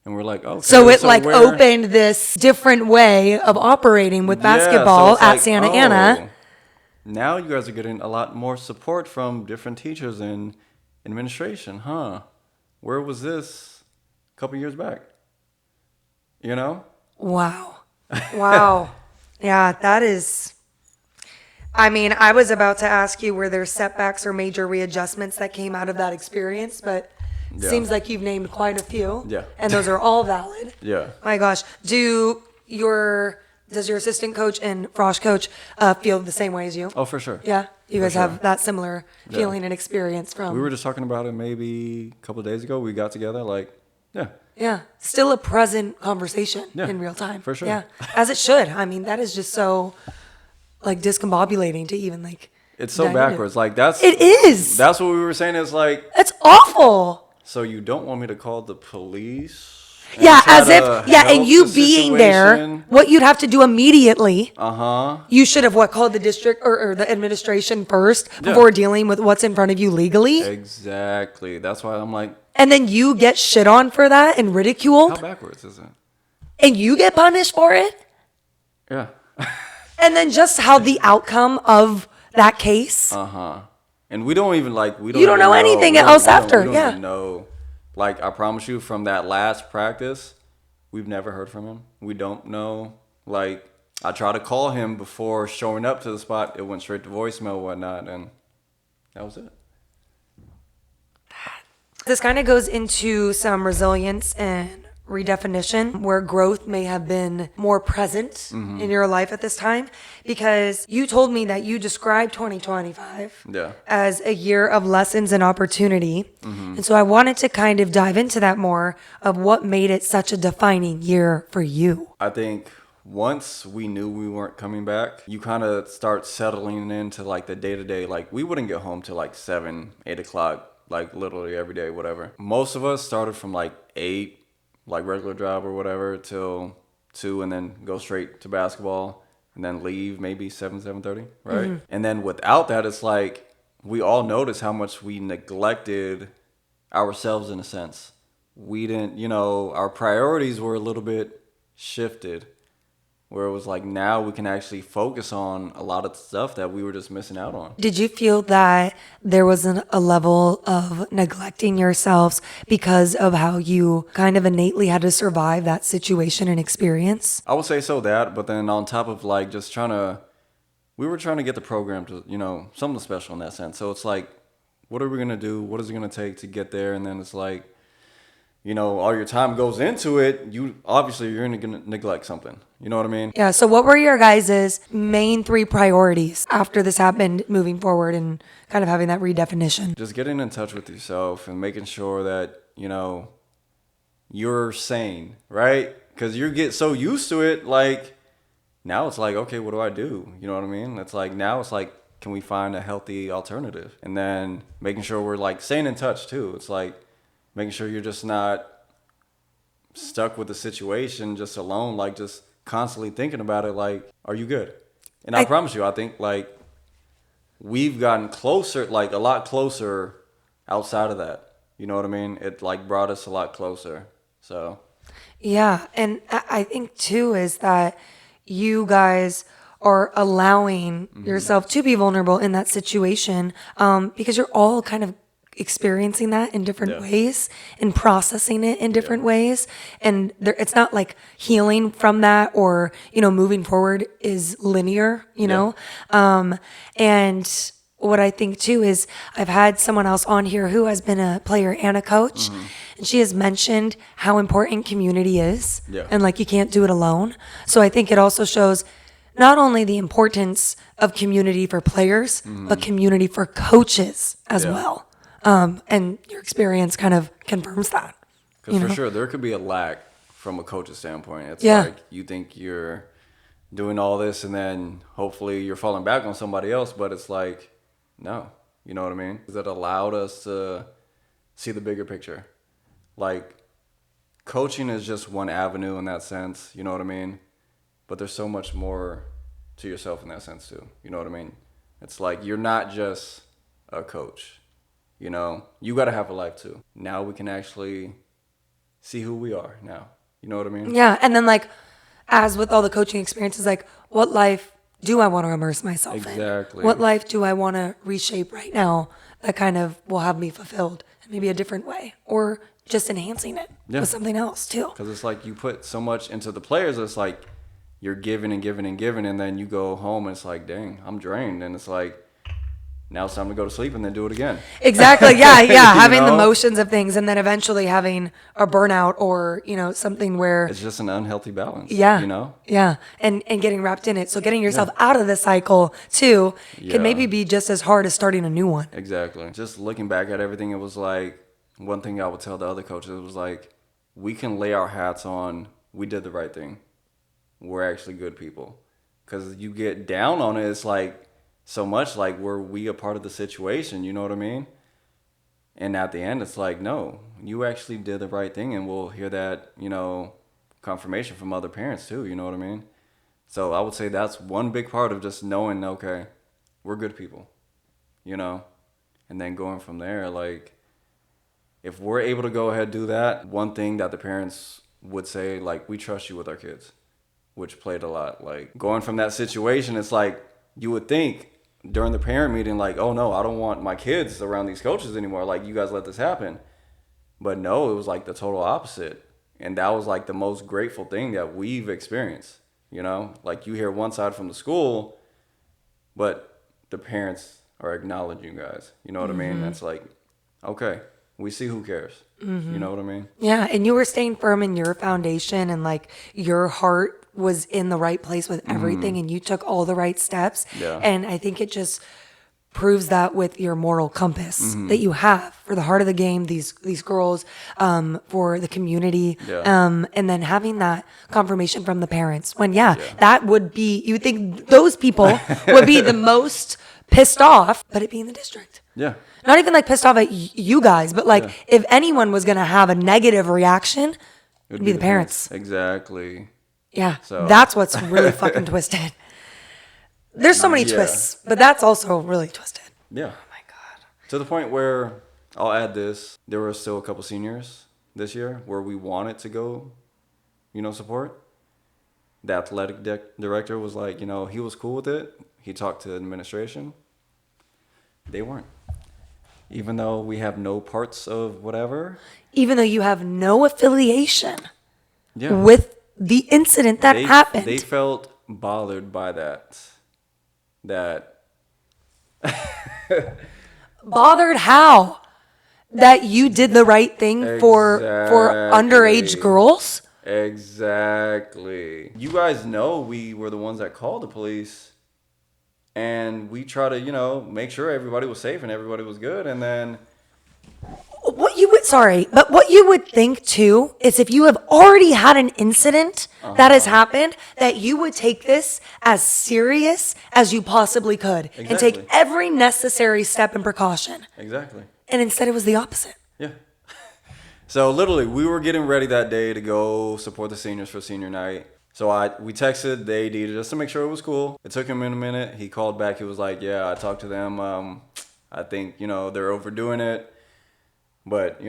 And we're like, okay. So it opened this different way of operating with basketball at Santa Ana. Now you guys are getting a lot more support from different teachers and administration, huh? Where was this a couple years back? Wow. Yeah, that is... I mean, I was about to ask you, were there setbacks or major readjustments that came out of that experience? But seems like you've named quite a few. Yeah. And those are all valid. Yeah. My gosh. Does your assistant coach and frosh coach feel the same way as you? Oh, for sure. Yeah? You guys have that similar feeling and experience from... We were just talking about it maybe a couple of days ago. We got together Yeah. Still a present conversation in real time. For sure. Yeah. As it should. I mean, that is just so discombobulating to even It's so backwards. It is. That's what we were saying is That's awful. So you don't want me to call the police? Yeah, as if, and you being there, what you'd have to do immediately. You should have called the district or the administration first before dealing with what's in front of you legally. Exactly. That's why I'm like. And then you get shit on for that and How ridiculed, backwards is it? and you get punished for it. Yeah. And then just how the outcome of that case. And we don't even You don't know anything else after. We don't Yeah. even know. Like, I promise you, from that last practice, we've never heard from him. We don't know. Like, I tried to call him before showing up to the spot. It went straight to voicemail and whatnot, and that was it. This kind of goes into some resilience and redefinition where growth may have been more present in your life at this time, because you told me that you described 2025 as a year of lessons and opportunity. And so I wanted to kind of dive into that more of what made it such a defining year for you. I think once we knew we weren't coming back, you kind of start settling into like the day-to-day. Like, we wouldn't get home till like 7, 8 o'clock, like literally every day, whatever. Most of us started from like 8, like regular job or whatever, till 2, and then go straight to basketball, and then leave maybe 7:30, right? And then without that, it's like we all noticed how much we neglected ourselves in a sense. We didn't, our priorities were a little bit shifted, where it was like now we can actually focus on a lot of stuff that we were just missing out on. Did you feel that there was a level of neglecting yourselves because of how you kind of innately had to survive that situation and experience? I would say so, that, but then on top of like just we were trying to get the program to, something special in that sense. So it's like, what are we going to do? What is it going to take to get there? And then it's like, all your time goes into it. You're going to neglect something. You know what I mean? Yeah. So what were your guys' main 3 priorities after this happened moving forward and kind of having that redefinition? Just getting in touch with yourself and making sure that, you're sane, right? Because you get so used to it. Like, now it's like, okay, what do I do? You know what I mean? It's like, now it's like, can we find a healthy alternative? And then making sure we're like staying in touch too. It's like making sure you're just not stuck with the situation just alone, like just constantly thinking about it. Like, are you good? And I promise you, I think like we've gotten closer, like a lot closer outside of that. You know what I mean? It like brought us a lot closer. So yeah. And I think too is that you guys are allowing yourself to be vulnerable in that situation, because you're all kind of experiencing that in different ways and processing it in different ways. And it's not like healing from that or, moving forward is linear, know? And what I think too is I've had someone else on here who has been a player and a coach, and she has mentioned how important community is, and like you can't do it alone. So I think it also shows not only the importance of community for players, but community for coaches as well. And your experience kind of confirms that. Because for sure, there could be a lack from a coach's standpoint. It's like you think you're doing all this and then hopefully you're falling back on somebody else, but it's like, no. You know what I mean? That allowed us to see the bigger picture. Like, coaching is just one avenue in that sense, you know what I mean? But there's so much more to yourself in that sense too. You know what I mean? It's like you're not just a coach. You got to have a life too. Now we can actually see who we are now. You know what I mean? Yeah. And then like, as with all the coaching experiences, like what life do I want to immerse myself in? Exactly. What life do I want to reshape right now that kind of will have me fulfilled in maybe a different way, or just enhancing it with something else too? Because it's like you put so much into the players. It's like you're giving and giving and giving, and then you go home and it's like, dang, I'm drained. And it's like, now it's time to go to sleep and then do it again. Exactly. Yeah. Having the motions of things and then eventually having a burnout or, something where it's just an unhealthy balance. Yeah. Yeah. And getting wrapped in it. So getting yourself out of the cycle too can maybe be just as hard as starting a new one. Exactly. Just looking back at everything, it was like one thing I would tell the other coaches, it was like, we can lay our hats on, we did the right thing. We're actually good people. Because you get down on it, it's like, so much like, were we a part of the situation? You know what I mean? And at the end, it's like, no, you actually did the right thing. And we'll hear that, confirmation from other parents too. You know what I mean? So I would say that's one big part of just knowing, okay, we're good people, and then going from there, like, if we're able to go ahead and do that, one thing that the parents would say, like, we trust you with our kids, which played a lot. Like, going from that situation, it's like, you would think during the parent meeting, like, oh no, I don't want my kids around these coaches anymore. Like, you guys let this happen. But no, it was like the total opposite. And that was like the most grateful thing that we've experienced. You know, like, you hear one side from the school, but the parents are acknowledging you guys. You know what I mean? That's like, okay, we see who cares. You know what I mean? Yeah, and you were staying firm in your foundation, and like your heart was in the right place with everything, and you took all the right steps. Yeah. And I think it just proves that with your moral compass that you have for the heart of the game, these girls, for the community, and then having that confirmation from the parents. When that would be, you would think those people would be the most pissed off, but it being the district. Yeah. Not even like pissed off at you guys, but like if anyone was gonna have a negative reaction, it'd be the parents. Exactly. Yeah, So that's what's really fucking twisted. There's so many twists, but that's also really twisted. Yeah. Oh my God. To the point where, I'll add this, there were still a couple seniors this year where we wanted to go, support. The athletic director was like, he was cool with it. He talked to the administration. They weren't. Even though we have no parts of whatever. Even though you have no affiliation Yeah. with the incident that happened. They felt bothered by that. Bothered how? That you did the right thing for underage girls? Exactly. You guys know we were the ones that called the police. And we try to, make sure everybody was safe and everybody was good. And then... What you would think too is if you have already had an incident that has happened, that you would take this as serious as you possibly could and take every necessary step and precaution. Exactly. And instead it was the opposite. Yeah. So literally, we were getting ready that day to go support the seniors for senior night. So we texted the AD just to make sure it was cool. It took him a minute. He called back. He was like, yeah, I talked to them. I think, they're overdoing it. But,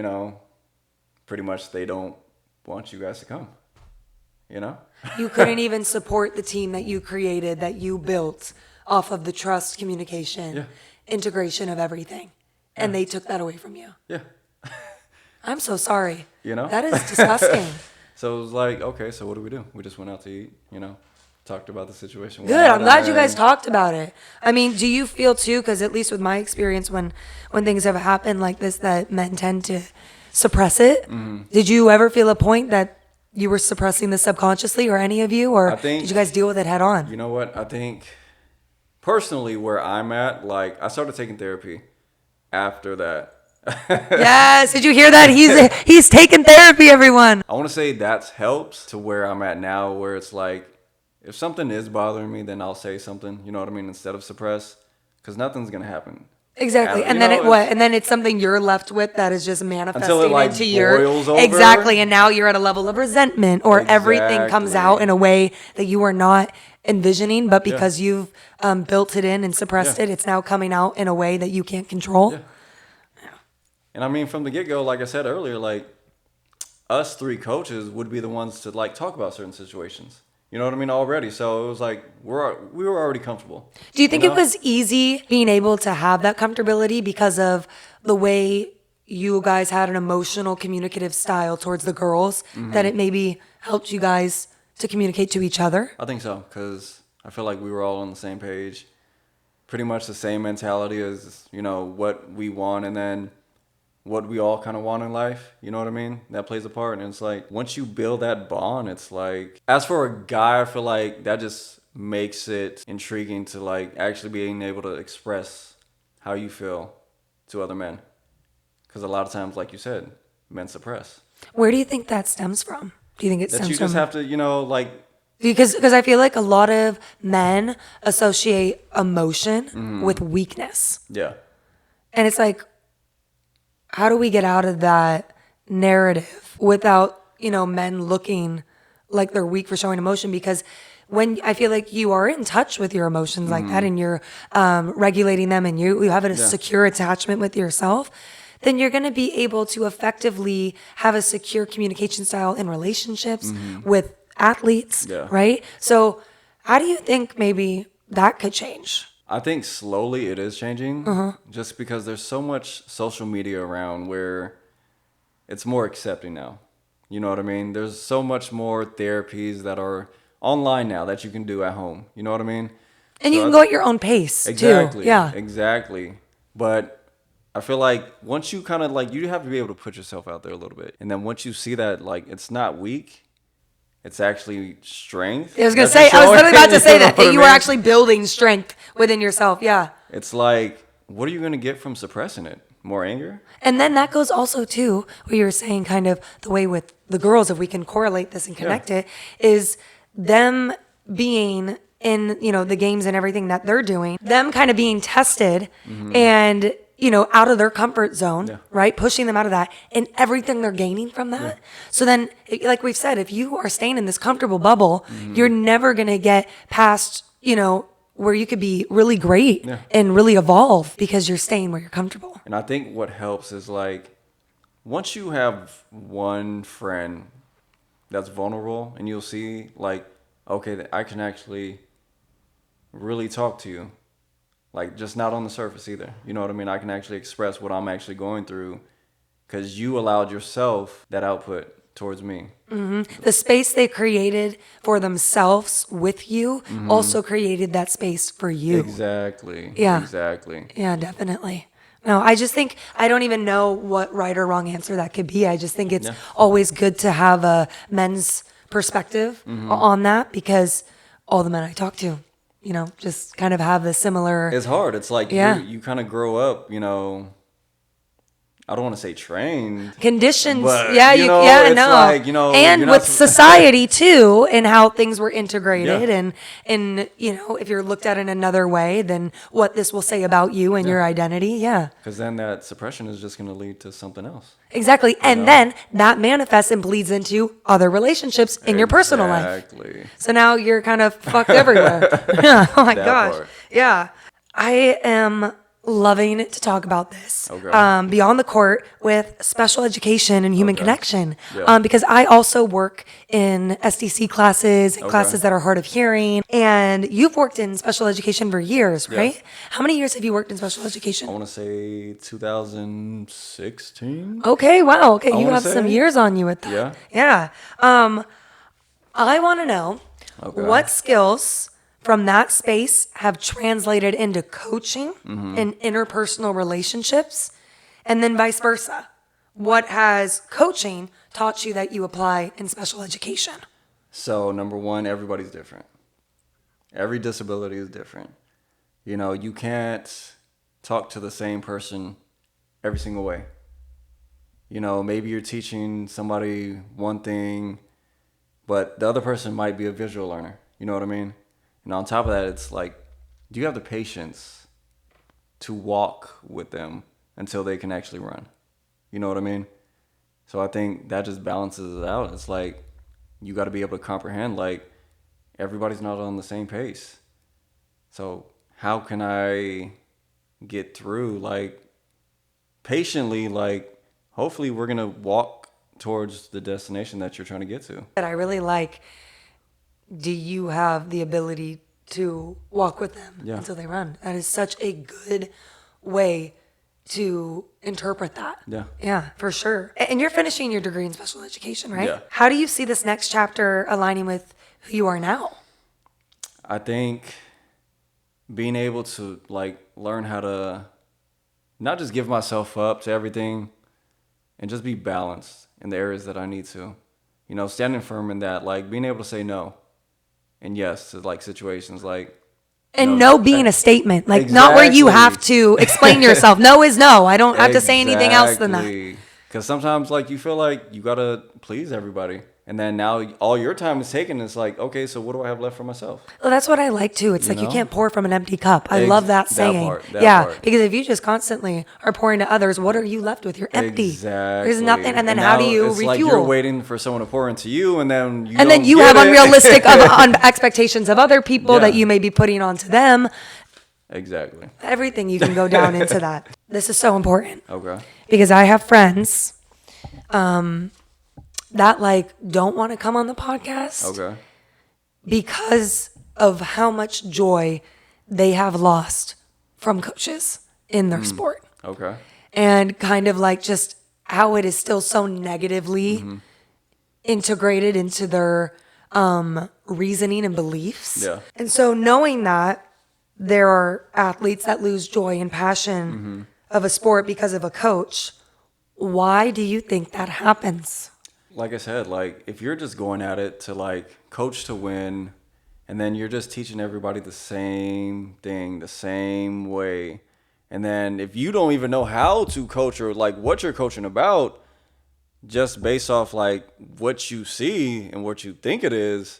pretty much they don't want you guys to come, You couldn't even support the team that you created, that you built off of the trust, communication, integration of everything. And they took that away from you. Yeah. I'm so sorry. That is disgusting. So it was like, okay, so what do we do? We just went out to eat, talked about the situation. Good. I'm glad you guys talked about it. I mean, do you feel too, because at least with my experience, when things have happened like this, that men tend to suppress it. Did you ever feel a point that you were suppressing this subconsciously, or any of you, or did you guys deal with it head on? You know what? I think personally where I'm at, like, I started taking therapy after that. Yes, did you hear that? He's taking therapy, everyone. I want to say that's helped to where I'm at now, where it's like, if something is bothering me, then I'll say something, you know what I mean, instead of suppress, because nothing's going to happen. Exactly. And then and then it's something you're left with that is just manifesting until it, like, into your boils over. Exactly. And now you're at a level of resentment, or everything comes out in a way that you were not envisioning, but because you've built it in and suppressed it, it's now coming out in a way that you can't control. Yeah. And I mean, from the get-go, like I said earlier, like, us three coaches would be the ones to, like, talk about certain situations. You know what I mean? Already. So it was like, we were already comfortable. Do you think it was easy being able to have that comfortability because of the way you guys had an emotional, communicative style towards the girls, that it maybe helped you guys to communicate to each other? I think so, because I feel like we were all on the same page. Pretty much the same mentality as, what we want, and then what we all kind of want in life, you know what I mean? That plays a part. And it's like, once you build that bond, it's like, as for a guy, I feel like that just makes it intriguing to, like, actually being able to express how you feel to other men. Because a lot of times, like you said, men suppress. Where do you think that stems from? Do you think it stems from? That you just have to, like... Because I feel like a lot of men associate emotion with weakness. Yeah. And it's like, how do we get out of that narrative without, men looking like they're weak for showing emotion? Because when I feel like you are in touch with your emotions like that, and you're regulating them, and you have a secure attachment with yourself, then you're going to be able to effectively have a secure communication style in relationships with athletes, right? So how do you think maybe that could change? I think slowly it is changing, just because there's so much social media around where it's more accepting now. You know what I mean? There's so much more therapies that are online now that you can do at home. You know what I mean? And you can go at your own pace, exactly, too. Yeah. Exactly. But I feel like once you kind of like, you have to be able to put yourself out there a little bit. And then once you see that, like, it's not weak, it's actually strength. I was literally about to say that you were actually building strength within yourself. Yeah. It's like, what are you going to get from suppressing it? More anger? And then that goes also to what you were saying, kind of the way with the girls, if we can correlate this and connect it, is them being in, the games and everything that they're doing, them kind of being tested and, out of their comfort zone, right? Pushing them out of that and everything they're gaining from that. Yeah. So then, like we've said, if you are staying in this comfortable bubble, you're never going to get past, where you could be really great and really evolve because you're staying where you're comfortable. And I think what helps is like, once you have one friend that's vulnerable and you'll see like, okay, I can actually really talk to you. Like just not on the surface either. You know what I mean? I can actually express what I'm actually going through because you allowed yourself that output towards me. The space they created for themselves with you also created that space for you. Exactly. Yeah. Exactly. Yeah, definitely. No, I just think I don't even know what right or wrong answer that could be. I just think it's always good to have a men's perspective on that because all the men I talk to, just kind of have the similar. It's hard. It's like you kind of grow up, I don't want to say trained. Conditions. But, Like, and with society too, and how things were integrated. Yeah. And if you're looked at in another way, then what this will say about you and your identity. Yeah. Because then that suppression is just going to lead to something else. Exactly. And then that manifests and bleeds into other relationships in your personal life. Exactly. So now you're kind of fucked everywhere. Yeah. Oh my gosh. Part. Yeah. I am loving to talk about this beyond the court with special education and human connection because I also work in SDC classes and classes that are hard of hearing, and you've worked in special education for years, right? How many years have you worked in special education? I want to say 2016. Okay, wow. Okay, you have some years on you with that. Yeah. I want to know what skills from that space have translated into coaching and interpersonal relationships, and then vice versa. What has coaching taught you that you apply in special education? So number one, everybody's different. Every disability is different. You can't talk to the same person every single way. Maybe you're teaching somebody one thing, but the other person might be a visual learner. You know what I mean? And on top of that, it's like, do you have the patience to walk with them until they can actually run? You know what I mean? So I think that just balances it out. It's like, you got to be able to comprehend, like, everybody's not on the same pace. So how can I get through, like, patiently, like, hopefully we're going to walk towards the destination that you're trying to get to. That I really like. Do you have the ability to walk with them until they run? That is such a good way to interpret that. Yeah, for sure. And you're finishing your degree in special education, right? Yeah. How do you see this next chapter aligning with who you are now? I think being able to like learn how to not just give myself up to everything and just be balanced in the areas that I need to. Standing firm in that, like being able to say no. And yes, to like situations like. And no being a statement, like not where you have to explain yourself. No is no. I don't have to say anything else than that. Because sometimes like you feel like you got to please everybody. And then now all your time is taken. It's like, okay, so what do I have left for myself? Well, that's what I like too. It's like you can't pour from an empty cup. I love that saying. That part. Because if you just constantly are pouring to others, what are you left with? You're empty. Exactly. There's nothing. And then how do you refuel? Like you're waiting for someone to pour into you, and then you have unrealistic expectations of other people that you may be putting onto them. Exactly. Everything you can go down into that. This is so important. Okay. Because I have friends that like don't want to come on the podcast. Okay. Because of how much joy they have lost from coaches in their sport. Okay. And kind of like just how it is still so negatively integrated into their reasoning and beliefs. Yeah. And so knowing that there are athletes that lose joy and passion of a sport because of a coach, why do you think that happens? Like I said, like if you're just going at it to like coach to win, and then you're just teaching everybody the same thing, the same way. And then if you don't even know how to coach or like what you're coaching about, just based off like what you see and what you think it is,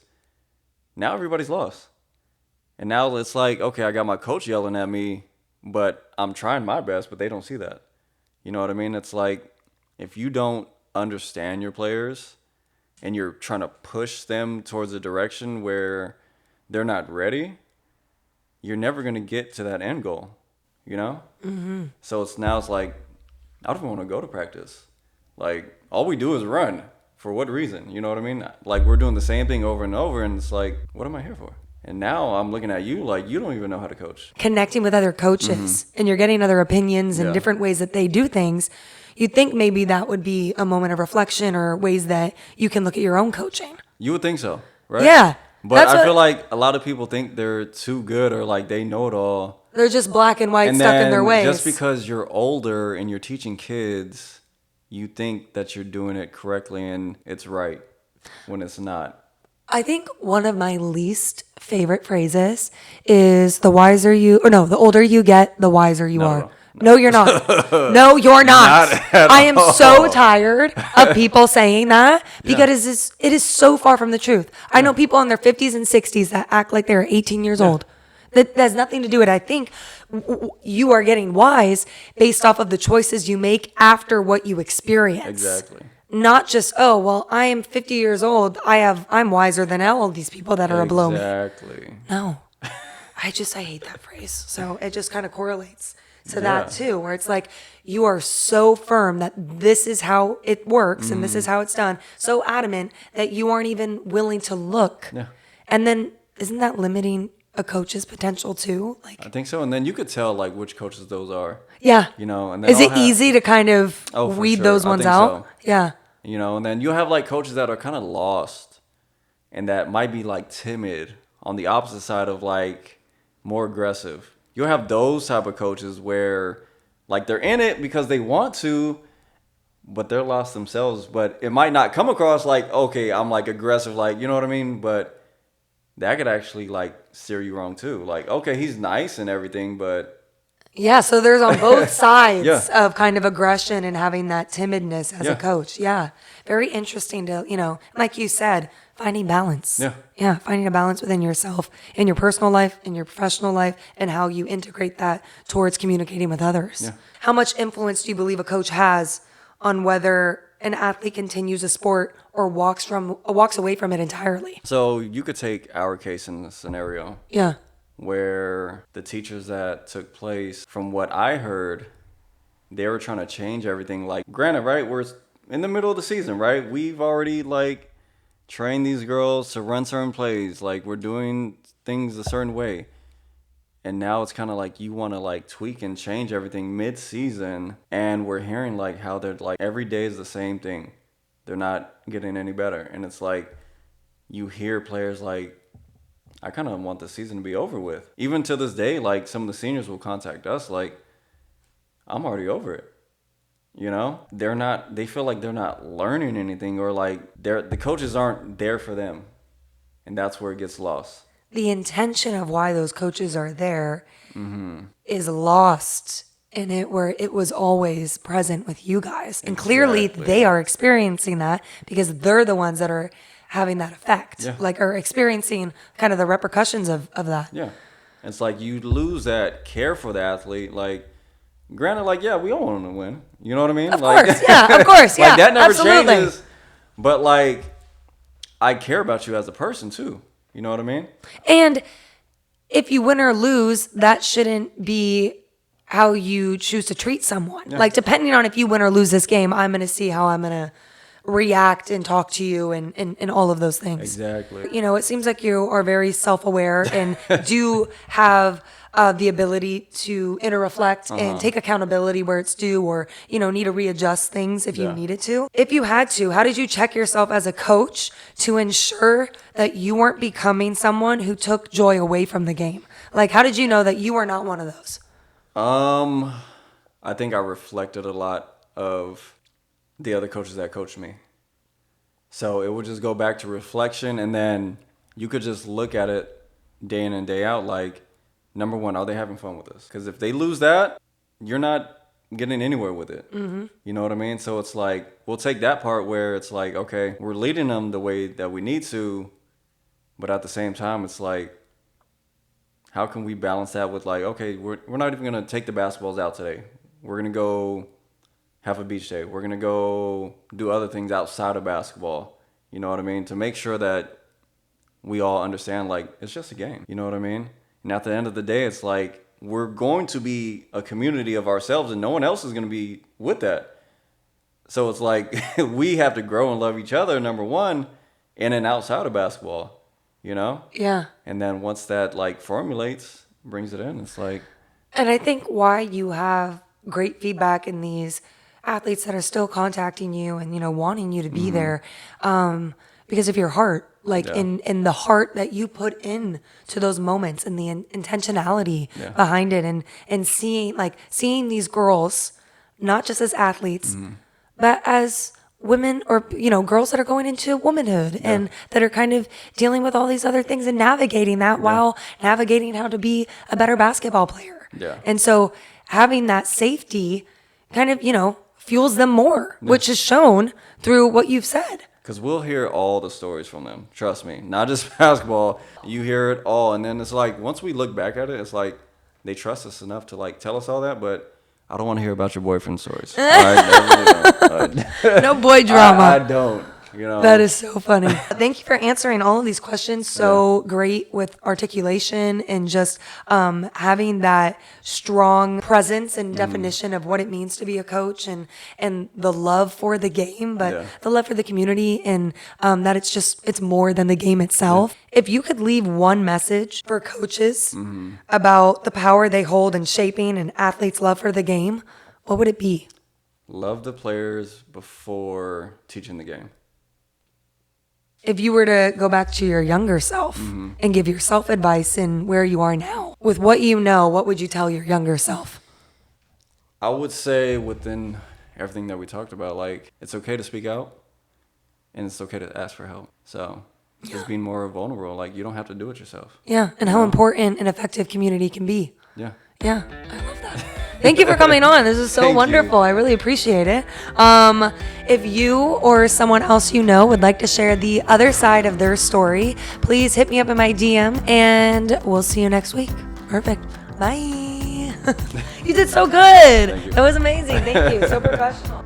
now everybody's lost. And now it's like, okay, I got my coach yelling at me, but I'm trying my best, but they don't see that. You know what I mean? It's like if you don't understand your players and you're trying to push them towards a direction where they're not ready, you're never going to get to that end goal, you know? So it's like, I don't even want to go to practice. Like, all we do is run. For what reason? You know what I mean? Like, we're doing the same thing over and over, and it's like, what am I here for? And now I'm looking at you like, you don't even know how to coach. Connecting with other coaches, and you're getting other opinions and different ways that they do things. You'd think maybe that would be a moment of reflection or ways that you can look at your own coaching. You would think so, right? Yeah. But I feel like a lot of people think they're too good or like they know it all. They're just black and white, And stuck in then their ways. just because you're older and you're teaching kids, you think that you're doing it correctly and it's right when it's not. I think one of my least favorite phrases is the older you get, the wiser you are. No, you're not. No, you're not. I am so tired of people saying that because it is so far from the truth. I know people in their 50s and 60s that act like they're 18 years old. That has nothing to do with it. I think you are getting wise based off of the choices you make after what you experience. Exactly. Not just, oh, well, I am 50 years old. I'm wiser than all of these people that are below me. Exactly. No. I hate that phrase. So it just kind of correlates to that too, where it's like you are so firm that this is how it works and this is how it's done. So adamant that you aren't even willing to look. Yeah. And then isn't that limiting a coach's potential too? Like I think so. And then you could tell like which coaches those are. Yeah. You know, and is it easy to kind of weed those ones out? So. Yeah. You know, and then you have like coaches that are kind of lost and that might be like timid on the opposite side of like more aggressive. You'll have those type of coaches where like they're in it because they want to, but they're lost themselves. But it might not come across like, okay, I'm like aggressive, like, you know what I mean? But that could actually like steer you wrong too. Like, okay, he's nice and everything, but yeah, so there's on both sides of kind of aggression and having that timidness as a coach. Yeah. Very interesting to, like you said, finding balance. Yeah. Yeah, finding a balance within yourself, in your personal life, in your professional life, and how you integrate that towards communicating with others. Yeah. How much influence do you believe a coach has on whether an athlete continues a sport or walks away from it entirely? So you could take our case in this scenario. Yeah. Where the teachers that took place, from what I heard, they were trying to change everything. Like, granted, right, we're in the middle of the season, right? We've already, like, trained these girls to run certain plays. Like, we're doing things a certain way. And now it's kind of like you want to, like, tweak and change everything mid-season. And we're hearing, like, how they're, like, every day is the same thing. They're not getting any better. And it's like you hear players like, I kind of want the season to be over with. Even to this day, like some of the seniors will contact us like, I'm already over it. You know, they feel like they're not learning anything or like the coaches aren't there for them. And that's where it gets lost. The intention of why those coaches are there is lost in it where it was always present with you guys. And clearly they are experiencing that because they're the ones that are having that effect, like are experiencing kind of the repercussions of that. Yeah. It's like you lose that care for the athlete. Like, granted, like, yeah, we all want them to win. You know what I mean? Of course, yeah, of course, yeah. Like, that never absolutely. changes. But, like, I care about you as a person, too. You know what I mean? And if you win or lose, that shouldn't be how you choose to treat someone. Yeah. Like, depending on if you win or lose this game, I'm going to see how I'm going to react and talk to you and all of those things. Exactly. You know, it seems like you are very self-aware and do have the ability to inter-reflect and take accountability where it's due, or, you know, need to readjust things if you needed to. If you had to, how did you check yourself as a coach to ensure that you weren't becoming someone who took joy away from the game? Like, how did you know that you were not one of those? I think I reflected a lot of the other coaches that coached me. So it would just go back to reflection, and then you could just look at it day in and day out, like, number one, are they having fun with this? Because if they lose that, you're not getting anywhere with it. Mm-hmm. You know what I mean? So it's like, we'll take that part where it's like, okay, we're leading them the way that we need to, but at the same time, it's like, how can we balance that with, like, okay, we're not even going to take the basketballs out today. We're going to go have a beach day. We're going to go do other things outside of basketball. You know what I mean? To make sure that we all understand, like, it's just a game. You know what I mean? And at the end of the day, it's like, we're going to be a community of ourselves, and no one else is going to be with that. So it's like, we have to grow and love each other, number one, in and outside of basketball, you know? Yeah. And then once that, like, formulates, brings it in, it's like... And I think why you have great feedback in these athletes that are still contacting you and, you know, wanting you to be there, because of your heart, like in the heart that you put in to those moments and the intentionality behind it, and seeing these girls, not just as athletes, but as women, or, you know, girls that are going into womanhood and that are kind of dealing with all these other things and navigating that while navigating how to be a better basketball player. Yeah. And so having that safety kind of, you know, fuels them more, which is shown through what you've said. Because we'll hear all the stories from them. Trust me. Not just basketball. You hear it all. And then it's like, once we look back at it, it's like, they trust us enough to, like, tell us all that. But I don't want to hear about your boyfriend stories. I really don't. No boy drama. I don't. You know? That is so funny. Thank you for answering all of these questions. So great with articulation and just having that strong presence and definition of what it means to be a coach, and the love for the game, but the love for the community, and that it's more than the game itself. If you could leave one message for coaches about the power they hold in shaping an athlete's love for the game, what would it be? Love the players before teaching the game. If you were to go back to your younger self and give yourself advice in where you are now, with what you know, what would you tell your younger self? I would say, within everything that we talked about, like, it's okay to speak out, and it's okay to ask for help. So just being more vulnerable, like, you don't have to do it yourself. Yeah, and how important an effective community can be. Yeah. Yeah, I love that. Thank you for coming on. This is so wonderful. I really appreciate it. If you or someone else you know would like to share the other side of their story, please hit me up in my DM, and we'll see you next week. Perfect. Bye. You did so good. That was amazing. Thank you. So professional.